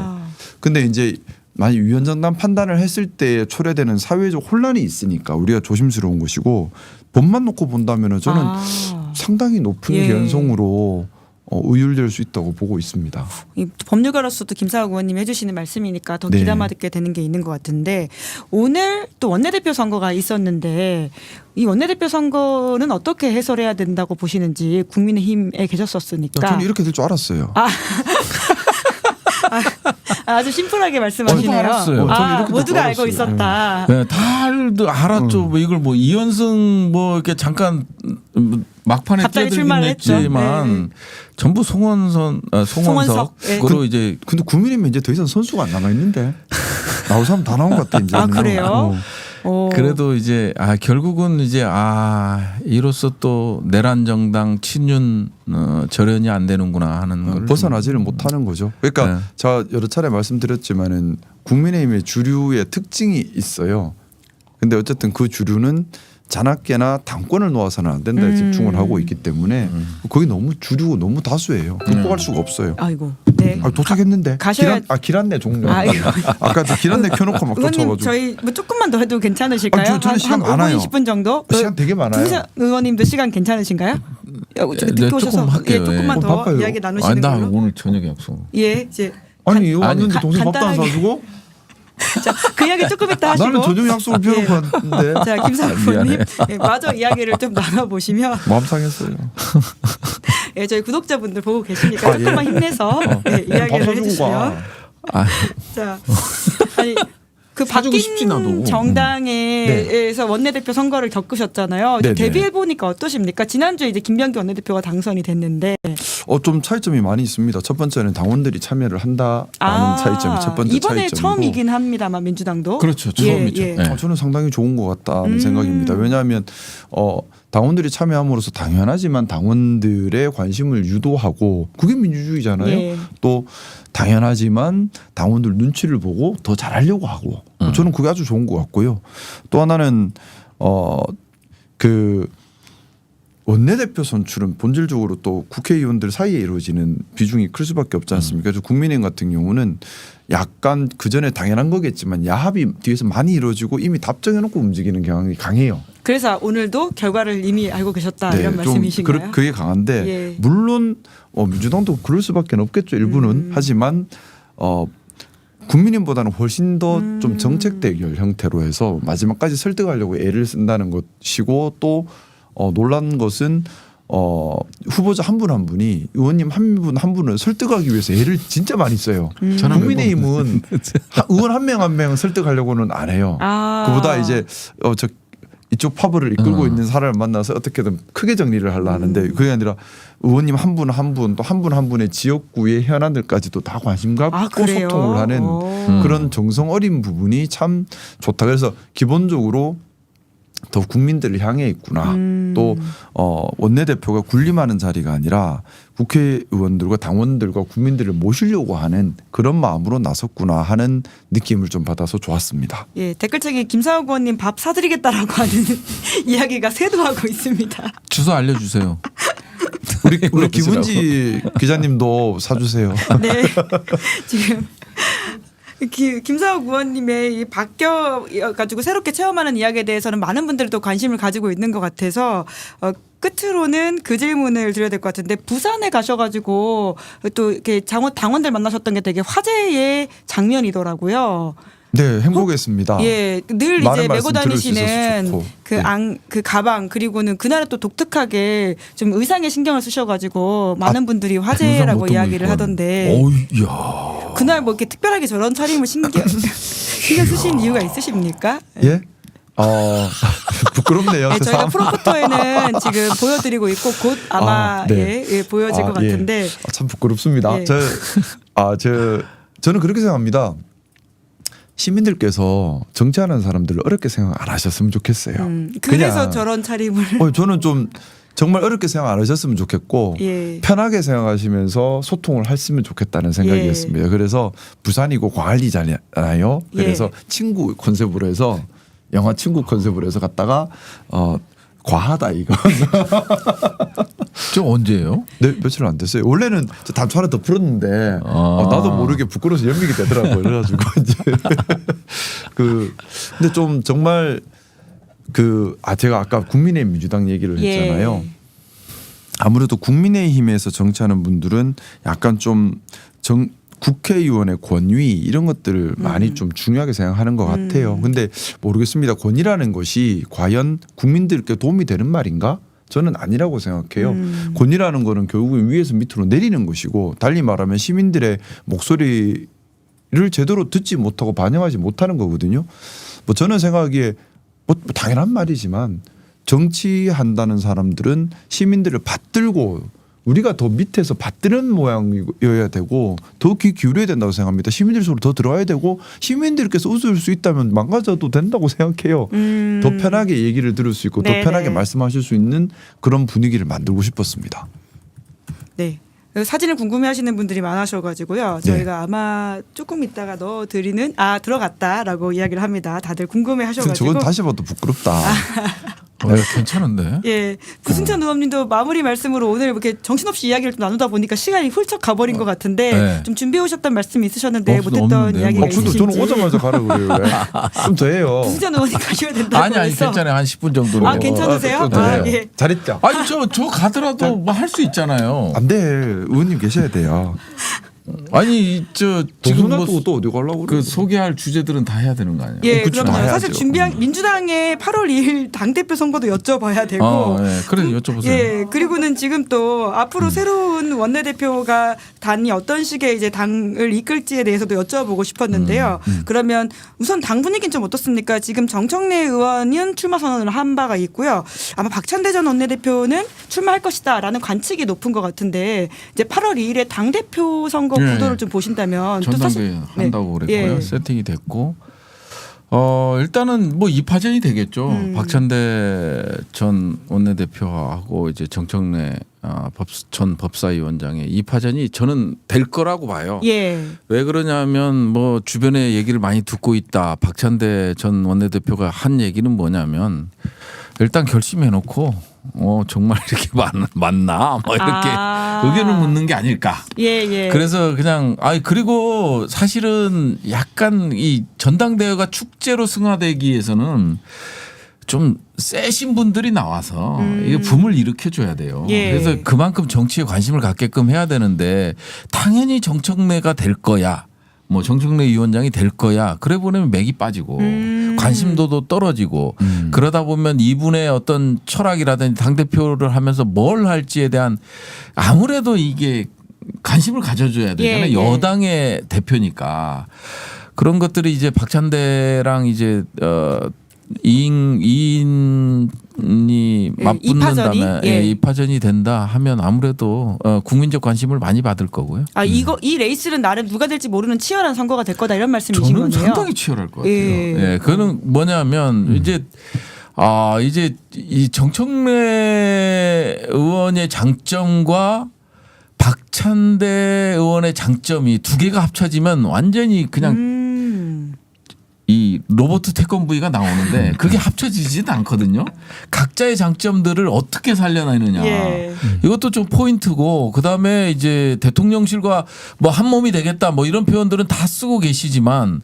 근데 이제 만약 위헌정당 판단을 했을 때 초래되는 사회적 혼란이 있으니까 우리가 조심스러운 것이고 법만 놓고 본다면 저는 상당히 높은 개연성으로 의율될 수 있다고 보고 있습니다. 이 법률가로서도 김상우 의원님이 해주시는 말씀이니까 더 귀담아 듣게 되는 게 있는 것 같은데 오늘 또 원내대표 선거가 있었는데 이 원내대표 선거는 어떻게 해설해야 된다고 보시는지 국민의힘에 계셨었으니까. 저는 이렇게 될 줄 알았어요. 아주 심플하게 말씀하시네요. 알았어요. 모두가 알고 있었다. 네, 다들 알았죠. 뭐 이걸 뭐 이현승 뭐 이렇게 잠깐 막판에 뛰어들긴 했지만 전부 송원석으로 이제. 근데 국민의힘 이제 더 이상 선수가 안 남아 있는데 나올 사람 다 나온 것 같아 이제. 그래요? 그래도 이제 결국은 이제 이로써 또 내란 정당 친윤 절연이 안 되는구나 하는 걸 벗어나지를 못하는 거죠. 그러니까 제가 여러 차례 말씀드렸지만은 국민의힘의 주류의 특징이 있어요. 근데 어쨌든 그 주류는 자나깨나 당권을 놓아서는 안 된다에 집중을 하고 있기 때문에 거기 너무 주류고 너무 다수예요. 극복할 수가 없어요. 아이고. 네. 도착했는데. 길안내 종료. 아까 길안내 켜놓고 막 쫓아가지고. 저희 뭐 조금만 더 해도 괜찮으실까요? 저는 시간 한 많아요. 5분 20분 정도? 시간 되게 많아요. 의원님도 시간 괜찮으신가요? 늦게 오셔서 조금만 더 바빠요. 이야기 나누시는 나 걸로. 오늘 저녁 약속. 이제 아니 이거 왔는데 동생 밥도 안 사주고? 자, 그 이야기 조금 이따 하시고. 나는 저녁 약속을 펴놓고 왔는데. 자, 김상우 의원님 마저 이야기를 좀 나눠보시면. 마음 상했어요. 저희 구독자분들 보고 계시니까 조금만 힘내서 이야기를 해주시면. 자, 아니 그 바뀐 정당에서 원내대표 선거를 겪으셨잖아요. 데뷔해 보니까 어떠십니까? 지난주에 이제 김병기 원내대표가 당선이 됐는데. 좀 차이점이 많이 있습니다. 첫 번째는 당원들이 참여를 한다라는 차이점이 첫 번째 이번에 차이점이고. 처음이긴 합니다만 민주당도. 그렇죠. 처음이죠. 저는 상당히 좋은 것 같다는 생각입니다. 왜냐하면 당원들이 참여함으로써 당연하지만 당원들의 관심을 유도하고 그게 민주주의잖아요. 예. 또 당연하지만 당원들 눈치를 보고 더 잘하려고 하고 저는 그게 아주 좋은 것 같고요. 또 하나는 그 원내대표 선출은 본질적으로 또 국회의원들 사이에 이루어지는 비중이 클 수밖에 없지 않습니까? 그래서 국민의힘 같은 경우는 약간 그전에 당연한 거겠지만 야합이 뒤에서 많이 이루어지고 이미 답정해놓고 움직이는 경향이 강해요. 그래서 오늘도 결과를 이미 알고 계셨다 네, 이런 말씀이신가요? 그게 강한데 예. 물론 민주당도 그럴 수밖에 없겠죠. 일부는. 하지만 국민의힘보다는 훨씬 더 좀 정책 대결 형태로 해서 마지막까지 설득하려고 애를 쓴다는 것이고 또 놀란 것은 후보자 한 분 한 분이 의원님 한 분 한 분을 설득하기 위해서 애를 진짜 많이 써요. 국민의힘은 의원 한 명 한 명 설득하려고는 안 해요. 그보다 이제 이쪽 파벌을 이끌고 있는 사람을 만나서 어떻게든 크게 정리를 하려 하는데 그게 아니라 의원님 한 분 한 분 또 한 분 한 분의 지역구의 현안들까지도 다 관심 갖고 소통을 하는 그런 정성 어린 부분이 참 좋다. 그래서 기본적으로 더 국민들을 향해 있구나. 또 원내대표가 군림하는 자리가 아니라 국회의원들과 당원들과 국민들을 모시려고 하는 그런 마음으로 나섰구나 하는 느낌을 좀 받아서 좋았습니다. 예, 댓글창에 김상욱 의원님 밥 사드리겠다라고 하는 이야기가 쇄도하고 있습니다. 주소 알려주세요. 우리 김은지 기자님도 사주세요. 네, 지금. 김상욱 의원님의 이 바뀌어가지고 새롭게 체험하는 이야기에 대해서는 많은 분들이 또 관심을 가지고 있는 것 같아서 끝으로는 그 질문을 드려야 될 것 같은데 부산에 가셔가지고 또 이렇게 당원들 만나셨던 게 되게 화제의 장면이더라고요. 네, 행복했습니다. 예, 늘 이제 메고 다니시는 그 가방 그리고는 그날은 또 독특하게 좀 의상에 신경을 쓰셔가지고 많은 분들이 화제라고 이야기를 하던데. 야. 그날 뭐 이렇게 특별하게 저런 차림을 신경 쓰신 이유가 있으십니까? 예? 부끄럽네요. 네, 저희가 프로포터에는 지금 보여드리고 있고 곧 아마 네. 예, 보여질 것 같은데. 예. 참 부끄럽습니다. 예. 저는 그렇게 생각합니다. 시민들께서 정치하는 사람들을 어렵게 생각 안 하셨으면 좋겠어요. 그래서 그냥, 저런 차림을. 저는 좀 정말 어렵게 생각 안 하셨으면 좋겠고 예. 편하게 생각하시면서 소통을 했으면 좋겠다는 생각이었습니다. 그래서 부산이고 광안리잖아요. 그래서 친구 컨셉으로 해서 영화 친구 컨셉으로 해서 갔다가 과하다 이거. 저 언제예요? 네, 며칠 안 됐어요. 원래는 단추 하나 더 풀었는데 나도 모르게 부끄러워서 연맥이 되더라고요. 그래가지고 이제 근데 좀 정말 제가 아까 국민의힘 민주당 얘기를 했잖아요. 예. 아무래도 국민의힘에서 정치하는 분들은 약간 좀 국회의원의 권위 이런 것들을 많이 좀 중요하게 생각하는 것 같아요. 근데 모르겠습니다. 권위라는 것이 과연 국민들께 도움이 되는 말인가? 저는 아니라고 생각해요. 권위라는 거는 결국은 위에서 밑으로 내리는 것이고 달리 말하면 시민들의 목소리를 제대로 듣지 못하고 반영하지 못하는 거거든요. 뭐 저는 생각하기에 뭐 당연한 말이지만 정치한다는 사람들은 시민들을 받들고 우리가 더 밑에서 받드는 모양이어야 되고 더 귀 기울여야 된다고 생각합니다. 시민들 속으로 더 들어와야 되고 시민들께서 웃을 수 있다면 망가져도 된다고 생각해요. 더 편하게 얘기를 들을 수 있고 더 편하게 말씀하실 수 있는 그런 분위기를 만들고 싶었습니다. 네. 사진을 궁금해하시는 분들이 많으셔가지고요. 저희가 아마 조금 있다가 넣어드리는 들어갔다라고 이야기를 합니다. 다들 궁금해하셔가지고. 저건 다시 봐도 부끄럽다. 괜찮은데. 예, 구승찬 의원님도 마무리 말씀으로 오늘 이렇게 정신없이 이야기를 좀 나누다 보니까 시간이 훌쩍 가버린 것 같은데 좀 준비해 오셨던 말씀이 있으셨는데 못했던 이야기가 있으신지. 저는 오자마자 가라고 그래요. 좀 더 해요. 구승찬 의원님 가셔야 된다고 아니 괜찮아요. 한 10분 정도로. 괜찮으세요? 예. 잘했죠. 아니 저 가더라도 뭐 할 수 있잖아요. 안 돼. 의원님 계셔야 돼요. 아니 지금 뭐 또 어디 가려고 그 소개할 주제들은 다 해야 되는 거 아니에요? 예, 그럼요. 사실 준비한 민주당의 8월 2일 당대표 선거도 여쭤봐야 되고. 예, 그래 여쭤보세요. 예, 그리고는 지금 또 앞으로 새로운 원내대표가 단이 어떤 식의 이제 당을 이끌지에 대해서도 여쭤보고 싶었는데요. 그러면 우선 당 분위기는 좀 어떻습니까? 지금 정청래 의원은 출마 선언을 한 바가 있고요. 아마 박찬대 전 원내대표는 출마할 것이다라는 관측이 높은 것 같은데 이제 8월 2일에 당대표 선거 구도를 좀 보신다면 전당대회 한다고 그랬고요. 세팅이 됐고 일단은 뭐 2파전이 되겠죠. 박찬대 전 원내대표하고 이제 정청래 전 법사위원장의 2파전이 저는 될 거라고 봐요. 예. 왜 그러냐면 뭐 주변에 얘기를 많이 듣고 있다. 박찬대 전 원내대표가 한 얘기는 뭐냐면 일단 결심해놓고 정말 이렇게 맞나 뭐 이렇게 의견을 묻는 게 아닐까. 예. 그래서 그냥 그리고 사실은 약간 이 전당대회가 축제로 승화되기 위해서는 좀 세신 분들이 나와서 이게 붐을 일으켜 줘야 돼요. 예. 그래서 그만큼 정치에 관심을 갖게끔 해야 되는데 당연히 정청래가 될 거야. 뭐 정청래 위원장이 될 거야. 그래 보면 맥이 빠지고 관심도도 떨어지고 그러다 보면 이분의 어떤 철학이라든지 당대표를 하면서 뭘 할지에 대한 아무래도 이게 관심을 가져줘야 되잖아요. 예. 여당의 대표니까. 그런 것들이 이제 박찬대랑 이제 이인이 맞붙는다면 예. 2파전이 된다 하면 아무래도 국민적 관심을 많이 받을 거고요. 이 레이스는 나름 누가 될지 모르는 치열한 선거가 될 거다 이런 말씀이신 저는 거네요. 상당히 치열할 것 같아요. 예. 예, 그거는 뭐냐면 이제 이 정청래 의원의 장점과 박찬대 의원의 장점이 두 개가 합쳐지면 완전히 그냥 이 로버트 태권브이가 나오는데 그게 합쳐지지는 않거든요. 각자의 장점들을 어떻게 살려내느냐. 예. 이것도 좀 포인트고 그다음에 이제 대통령실과 뭐 한 몸이 되겠다 뭐 이런 표현들은 다 쓰고 계시지만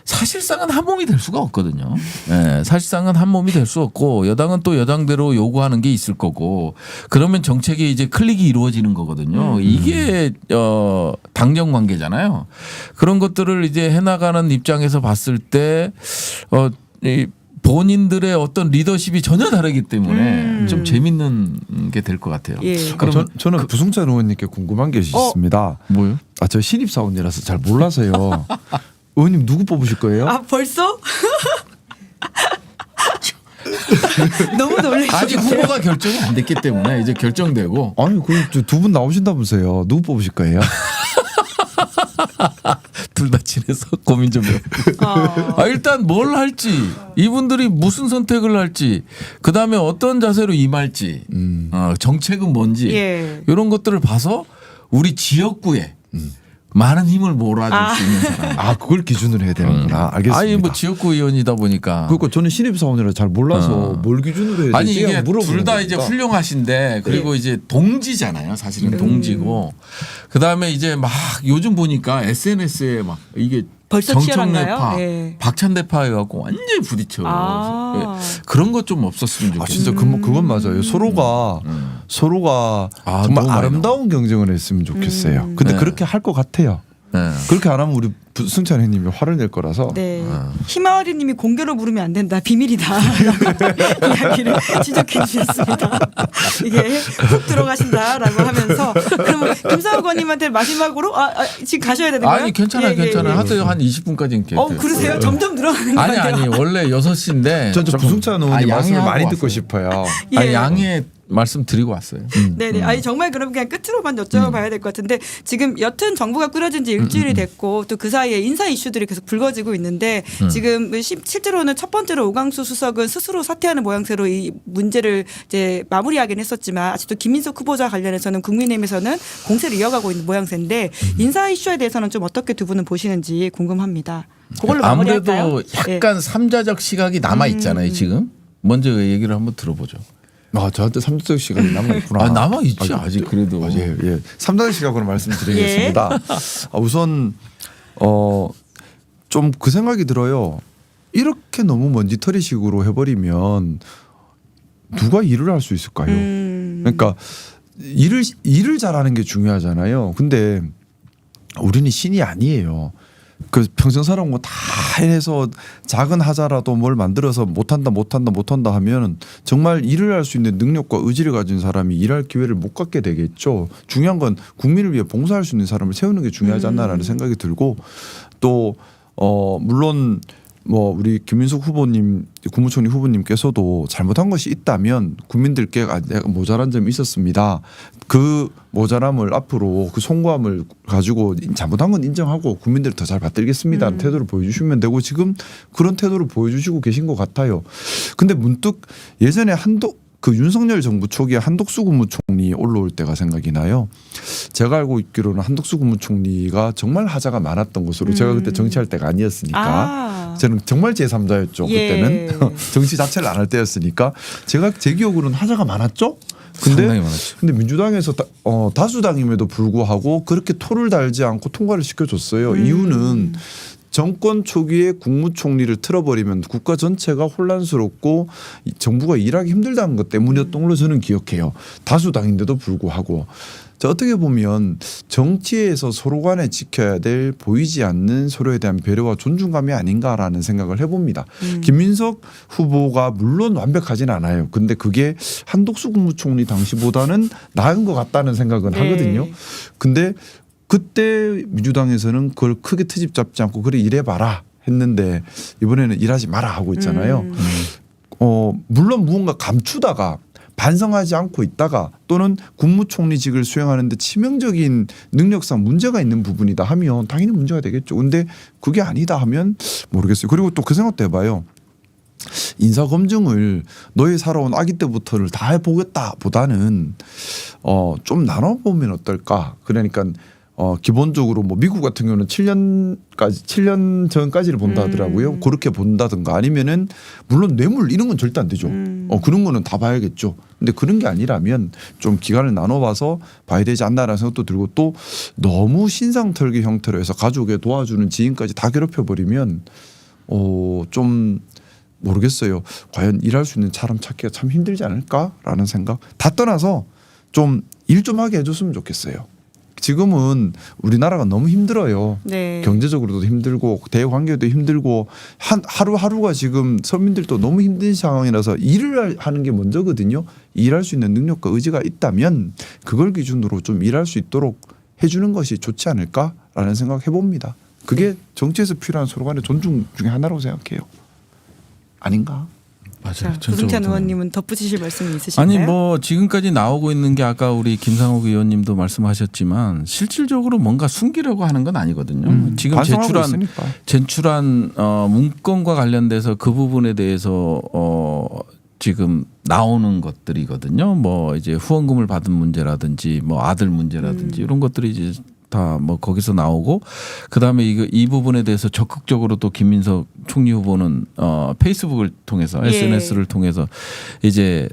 사실상은 한 몸이 될 수가 없거든요. 네, 사실상은 한 몸이 될 수 없고 여당은 또 여당대로 요구하는 게 있을 거고 그러면 정책에 이제 클릭이 이루어지는 거거든요. 이게 당정 관계잖아요. 그런 것들을 이제 해나가는 입장에서 봤을 때 본인들의 어떤 리더십이 전혀 다르기 때문에 좀 재밌는 게 될 것 같아요. 예. 그럼 저는 부승찬 의원님께 궁금한 게 있습니다. 뭐요? 저 신입사원이라서 잘 몰라서요. 의원님 누구 뽑으실 거예요? 벌써? 너무 놀라시죠. 아직 후보가 결정이 안 됐기 때문에 이제 결정되고. 아니 두 분 나오신다면서요. 누구 뽑으실 거예요? 둘 다 친해서 고민 좀 해요. 일단 뭘 할지 이분들이 무슨 선택을 할지 그다음에 어떤 자세로 임할지 정책은 뭔지 이런 것들을 봐서 우리 지역구에 많은 힘을 몰아줄 수 있는 사람. 그걸 기준으로 해야 되는구나. 알겠습니다. 아니 뭐 지역구 의원이다 보니까. 그러니까 저는 신입사원이라 잘 몰라서 뭘 기준으로 해야 되지? 이게 둘 다 이제 훌륭하신데 그리고 이제 동지잖아요. 사실은 동지고 그다음에 이제 막 요즘 보니까 SNS에 막 이게 벌써 정청래파, 예. 박찬대파 해갖고 완전히 부딪혀요. 그런 것 좀 없었으면 좋겠어요. 진짜 그건 맞아요. 서로가 정말 아름다운 경쟁을 했으면 좋겠어요. 근데 네. 그렇게 할 것 같아요. 네. 그렇게 안 하면 우리 승찬 회님이 화를 낼 거라서. 네. 희마와리님이 공개로 부르면 안 된다. 비밀이다. 이야기를 지적해 주셨습니다. 이게 훅 들어가신다라고 하면서 그러면 김상욱 의원님한테 마지막으로 지금 가셔야 되는 거예요? 아니 괜찮아요. 하여튼 한 20분까지는 계세요. 그러세요? 점점 늘어나는 거예요. 아니 원래 6시인데 전 부승찬 의원님 말씀을 많이 양해하고 듣고 왔어요. 싶어요. 예. 양해 말씀 드리고 왔어요. 네네. 아니 정말 그럼 그냥 끝으로만 여쭤봐야 될 것 같은데 지금 여튼 정부가 꾸려진 지 일주일이 됐고 또 그 사이에 인사 이슈들이 계속 불거지고 있는데 지금 실제로는 첫 번째로 오광수 수석은 스스로 사퇴하는 모양새로 이 문제를 이제 마무리하긴 했었지만 아직도 김민석 후보자 관련해서는 국민의힘에서는 공세를 이어가고 있는 모양새인데 인사 이슈에 대해서는 좀 어떻게 두 분은 보시는지 궁금합니다. 그걸로 마무리할까요? 아무래도 약간 삼자적 시각이 남아 있잖아요. 지금 먼저 얘기를 한번 들어보죠. 저한테 3대 시간이 남아있구나. 남아있지 아직 그래도. 예. 3대 시각으로 말씀드리겠습니다. 우선 좀 그 생각이 들어요. 이렇게 너무 먼지털이식으로 해버리면 누가 일을 할 수 있을까요? 그러니까 일을 잘하는 게 중요하잖아요. 근데 우리는 신이 아니에요. 그 평생 살아온 거 다 해서 작은 하자라도 뭘 만들어서 못한다 하면 정말 일을 할 수 있는 능력과 의지를 가진 사람이 일할 기회를 못 갖게 되겠죠. 중요한 건 국민을 위해 봉사할 수 있는 사람을 세우는 게 중요하지 않나라는 생각이 들고 또 물론 뭐 우리 김민석 후보님, 국무총리 후보님께서도 잘못한 것이 있다면 국민들께 내가 모자란 점이 있었습니다. 그 모자람을 앞으로 그 송구함을 가지고 잘못한 건 인정하고 국민들을 더 잘 받들겠습니다. 하는 태도를 보여주시면 되고 지금 그런 태도를 보여주시고 계신 것 같아요. 근데 문득 예전에 그 윤석열 정부 초기에 한덕수 국무총리 올라올 때가 생각이 나요. 제가 알고 있기로는 한덕수 국무총리가 정말 하자가 많았던 것으로 제가 그때 정치할 때가 아니었으니까 저는 정말 제3자였죠. 예. 그때는 정치 자체를 안 할 때였으니까 제 기억으로는 하자가 많았죠. 상당히 많았죠. 근데 민주당에서 다수당임에도 불구하고 그렇게 토를 달지 않고 통과를 시켜줬어요. 이유는 정권 초기에 국무총리를 틀어버리면 국가 전체가 혼란스럽고 정부가 일하기 힘들다는 것 때문이었던 걸로 저는 기억해요. 다수당인데도 불구하고. 자, 어떻게 보면 정치에서 서로 간에 지켜야 될 보이지 않는 서로에 대한 배려와 존중감이 아닌가라는 생각을 해봅니다. 김민석 후보가 물론 완벽하진 않아요. 근데 그게 한덕수 국무총리 당시보다는 나은 것 같다는 생각은 하거든요. 근데 그때 민주당에서는 그걸 크게 트집 잡지 않고 그래 일해봐라 했는데 이번에는 일하지 마라 하고 있잖아요. 물론 무언가 감추다가 반성하지 않고 있다가 또는 국무총리직을 수행하는데 치명적인 능력상 문제가 있는 부분이다 하면 당연히 문제가 되겠죠. 근데 그게 아니다 하면 모르겠어요. 그리고 또 그 생각도 해봐요. 인사검증을 너희 살아온 아기 때부터를 다 해보겠다 보다는 좀 나눠보면 어떨까. 그러니까 기본적으로 뭐 미국 같은 경우는 7년 전까지를 본다 하더라고요. 그렇게 본다든가 아니면은 물론 뇌물 이런 건 절대 안 되죠. 그런 거는 다 봐야겠죠. 근데 그런 게 아니라면 좀 기간을 나눠봐서 봐야 되지 않나라는 생각도 들고 또 너무 신상털기 형태로 해서 가족에 도와주는 지인까지 다 괴롭혀버리면 좀 모르겠어요. 과연 일할 수 있는 사람 찾기가 참 힘들지 않을까라는 생각. 다 떠나서 좀 일 좀 하게 해줬으면 좋겠어요. 지금은 우리나라가 너무 힘들어요. 네. 경제적으로도 힘들고 대외관계도 힘들고 하루하루가 지금 서민들도 너무 힘든 상황이라서 일을 하는 게 먼저거든요. 일할 수 있는 능력과 의지가 있다면 그걸 기준으로 좀 일할 수 있도록 해주는 것이 좋지 않을까라는 생각 해봅니다. 그게 정치에서 필요한 서로 간의 존중 중에 하나라고 생각해요. 아닌가? 맞아요. 조승찬 의원님은 덧붙이실 말씀이 있으신가요? 아니 뭐 지금까지 나오고 있는 게 아까 우리 김상욱 의원님도 말씀하셨지만 실질적으로 뭔가 숨기려고 하는 건 아니거든요. 지금 제출한 문건과 관련돼서 그 부분에 대해서 지금 나오는 것들이거든요. 뭐 이제 후원금을 받은 문제라든지 뭐 아들 문제라든지 이런 것들이 이제 다 뭐 거기서 나오고 그다음에 이 부분에 대해서 적극적으로 또 김민석 총리 후보는 페이스북을 통해서 SNS를 통해서 이제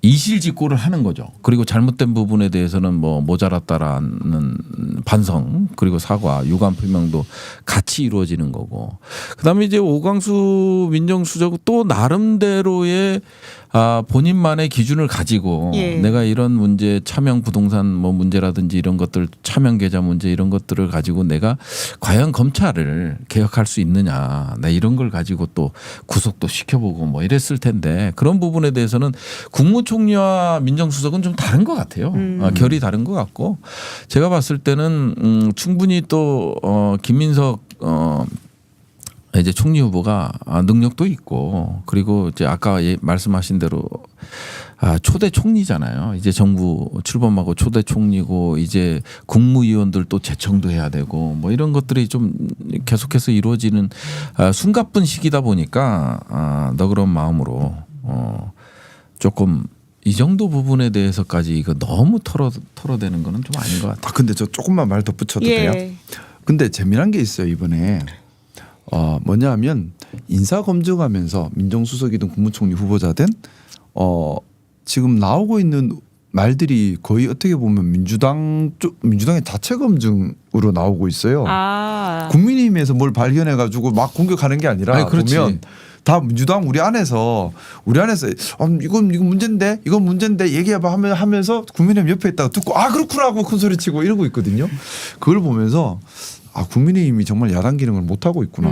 이실직고를 하는 거죠. 그리고 잘못된 부분에 대해서는 뭐 모자랐다라는 반성 그리고 사과 유감 표명도 같이 이루어지는 거고 그다음에 이제 오광수 민정수석 또 나름대로의 본인만의 기준을 가지고 내가 이런 문제 차명 부동산 뭐 문제라든지 이런 것들 차명 계좌 문제 이런 것들을 가지고 내가 과연 검찰을 개혁할 수 있느냐 나 이런 걸 가지고 또 구속도 시켜보고 뭐 이랬을 텐데 그런 부분에 대해서는 국무총리와 민정수석은 좀 다른 것 같아요. 결이 다른 것 같고 제가 봤을 때는 충분히 또 김민석 이제 총리 후보가 능력도 있고 그리고 이제 아까 말씀하신 대로 초대 총리잖아요. 이제 정부 출범하고 초대 총리고 이제 국무위원들 또 재청도 해야 되고 뭐 이런 것들이 좀 계속해서 이루어지는 숨가쁜 시기다 보니까 너그러운 마음으로 조금 이 정도 부분에 대해서까지 이거 너무 털어대는 거는 좀 아닌 것 같아요. 근데 저 조금만 말 덧붙여도 돼요? 근데 재미난 게 있어요 이번에. 뭐냐 하면 인사검증하면서 민정수석이든 국무총리 후보자든 지금 나오고 있는 말들이 거의 어떻게 보면 민주당의 자체 검증으로 나오고 있어요. 국민의힘에서 뭘 발견해 가지고 막 공격하는 게 아니라 보면 다 민주당 우리 안에서 이건 문제인데 얘기해봐 하면서 국민의힘 옆에 있다가 듣고 그렇구나 하고 큰 소리 치고 이러고 있거든요. 그걸 보면서 국민의힘이 정말 야당 기능을 못 하고 있구나.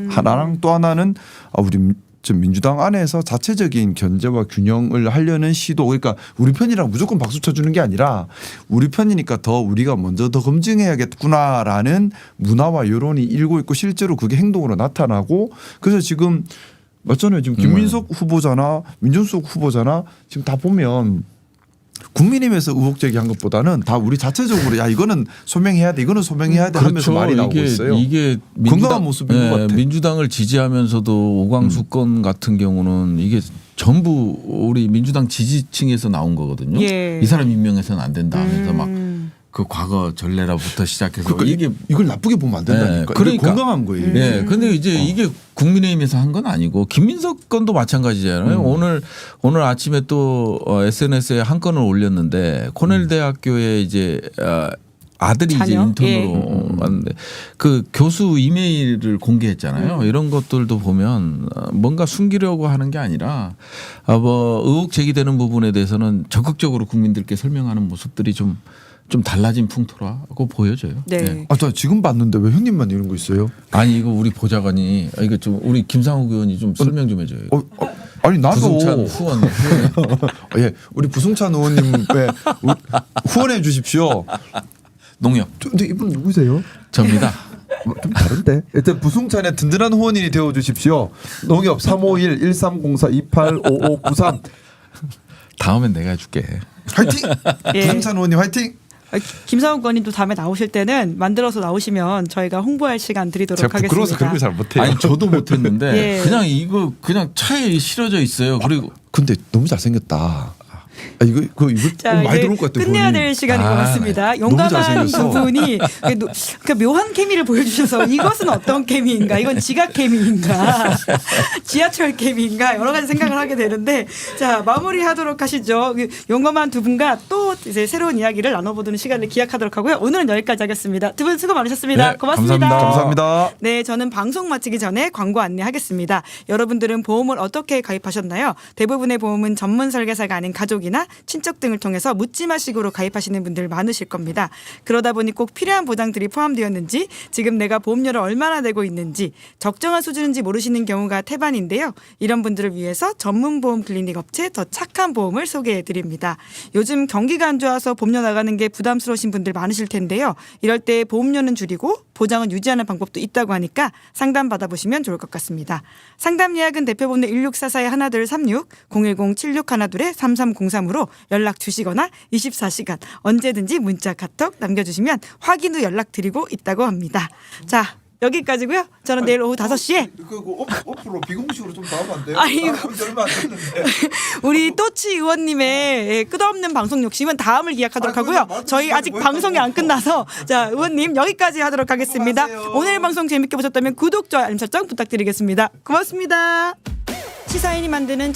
하나랑 또 하나는 우리 좀 민주당 안에서 자체적인 견제와 균형을 하려는 시도 그러니까 우리 편이랑 무조건 박수 쳐주는 게 아니라 우리 편이니까 더 우리가 먼저 더 검증해야겠구나라는 문화와 여론이 일고 있고 실제로 그게 행동으로 나타나고 그래서 지금 맞잖아요. 지금 김민석 후보자나 민정수석 후보자나 지금 다 보면 국민의힘에서 의혹 제기한 것보다는 다 우리 자체적으로 야 이거는 소명해야 돼 이거는 소명해야 돼 하면서 말이 나오고 있어요. 이게 건강한 모습인 것 같아요. 민주당을 지지하면서도 오광수 건 같은 경우는 이게 전부 우리 민주당 지지층에서 나온 거거든요. 예. 이 사람 임명해서는 안 된다 하면서 막 그 과거 전례라부터 시작해서 그러니까 이걸 나쁘게 보면 안 된다니까. 그러니까 건강한 거예요. 네, 근데 이제 이게 국민의힘에서 한 건 아니고 김민석 건도 마찬가지잖아요. 오늘 아침에 또 SNS에 한 건을 올렸는데 코넬 대학교에 이제 아들이 이제 자녀? 인턴으로 왔는데 그 교수 이메일을 공개했잖아요. 이런 것들도 보면 뭔가 숨기려고 하는 게 아니라 뭐 의혹 제기되는 부분에 대해서는 적극적으로 국민들께 설명하는 모습들이 좀 달라진 풍토라고 보여져요. 네. 네. 아, 저 지금 봤는데 왜 형님만 이런 거 있어요? 아니 이거 우리 보좌관이 이거 좀 우리 김상욱 의원이 좀 설명 좀 해줘요. 아니 나도 부승찬 후원. 예, 우리 부승찬 의원님 왜 후원해 주십시오. 농협. 근데 이분 누구세요? 접니다. 좀 다른데. 일단 부승찬의 든든한 후원인이 되어 주십시오. 농협 351-1304-285593 다음엔 내가 해줄게. 화이팅. 예. 부승찬 의원님 화이팅. 김상욱 의원님도 다음에 나오실 때는 만들어서 나오시면 저희가 홍보할 시간 드리도록 제가 부끄러워서 하겠습니다. 그런 거 잘 못해요. 아니 저도 못했는데 예. 그냥 이거 그냥 차에 실어져 있어요. 그리고 근데 너무 잘생겼다. 아, 이거 자, 많이 이제 들어올 것 같아요. 끝내야 본인. 될 시간인 것 같습니다. 너무 용감한 잘생겼어. 두 분이 그 묘한 케미를 보여주셔서 이것은 어떤 케미인가? 이건 지각 케미인가? 지하철 케미인가? 여러 가지 생각을 하게 되는데 자 마무리하도록 하시죠. 용감한 두 분과 또 이제 새로운 이야기를 나눠보는 시간을 기약하도록 하고요. 오늘은 여기까지 하겠습니다. 두 분 수고 많으셨습니다. 네, 고맙습니다. 감사합니다. 네, 저는 방송 마치기 전에 광고 안내하겠습니다. 여러분들은 보험을 어떻게 가입하셨나요? 대부분의 보험은 전문 설계사가 아닌 가족이나 친척 등을 통해서 묻지마식으로 가입하시는 분들 많으실 겁니다. 그러다 보니 꼭 필요한 보장들이 포함되었는지 지금 내가 보험료를 얼마나 내고 있는지 적정한 수준인지 모르시는 경우가 태반인데요. 이런 분들을 위해서 전문 보험 클리닉 업체 더 착한 보험을 소개해드립니다. 요즘 경기가 안 좋아서 보험료 나가는 게 부담스러우신 분들 많으실 텐데요. 이럴 때 보험료는 줄이고 보장은 유지하는 방법도 있다고 하니까 상담 받아보시면 좋을 것 같습니다. 상담 예약은 대표번호 1644-1236 010-7612-3303으로 연락 주시거나 24시간 언제든지 문자 카톡 남겨주시면 확인 후 연락드리고 있다고 합니다. 자 여기까지고요. 저는 내일 오후 5시에 그거 앞으로 비공식으로 좀 나오면 안 돼요? 아이고. 얼마 안 됐는데. 우리 또치 의원님의 끝없는 방송 욕심은 다음을 기약하도록 하고요. 저희 아직 방송이 안 끝나서 자 의원님 여기까지 하도록 하겠습니다. 오늘 방송 재밌게 보셨다면 구독, 좋아요, 알림 설정 부탁드리겠습니다. 고맙습니다. 시사인이 만드는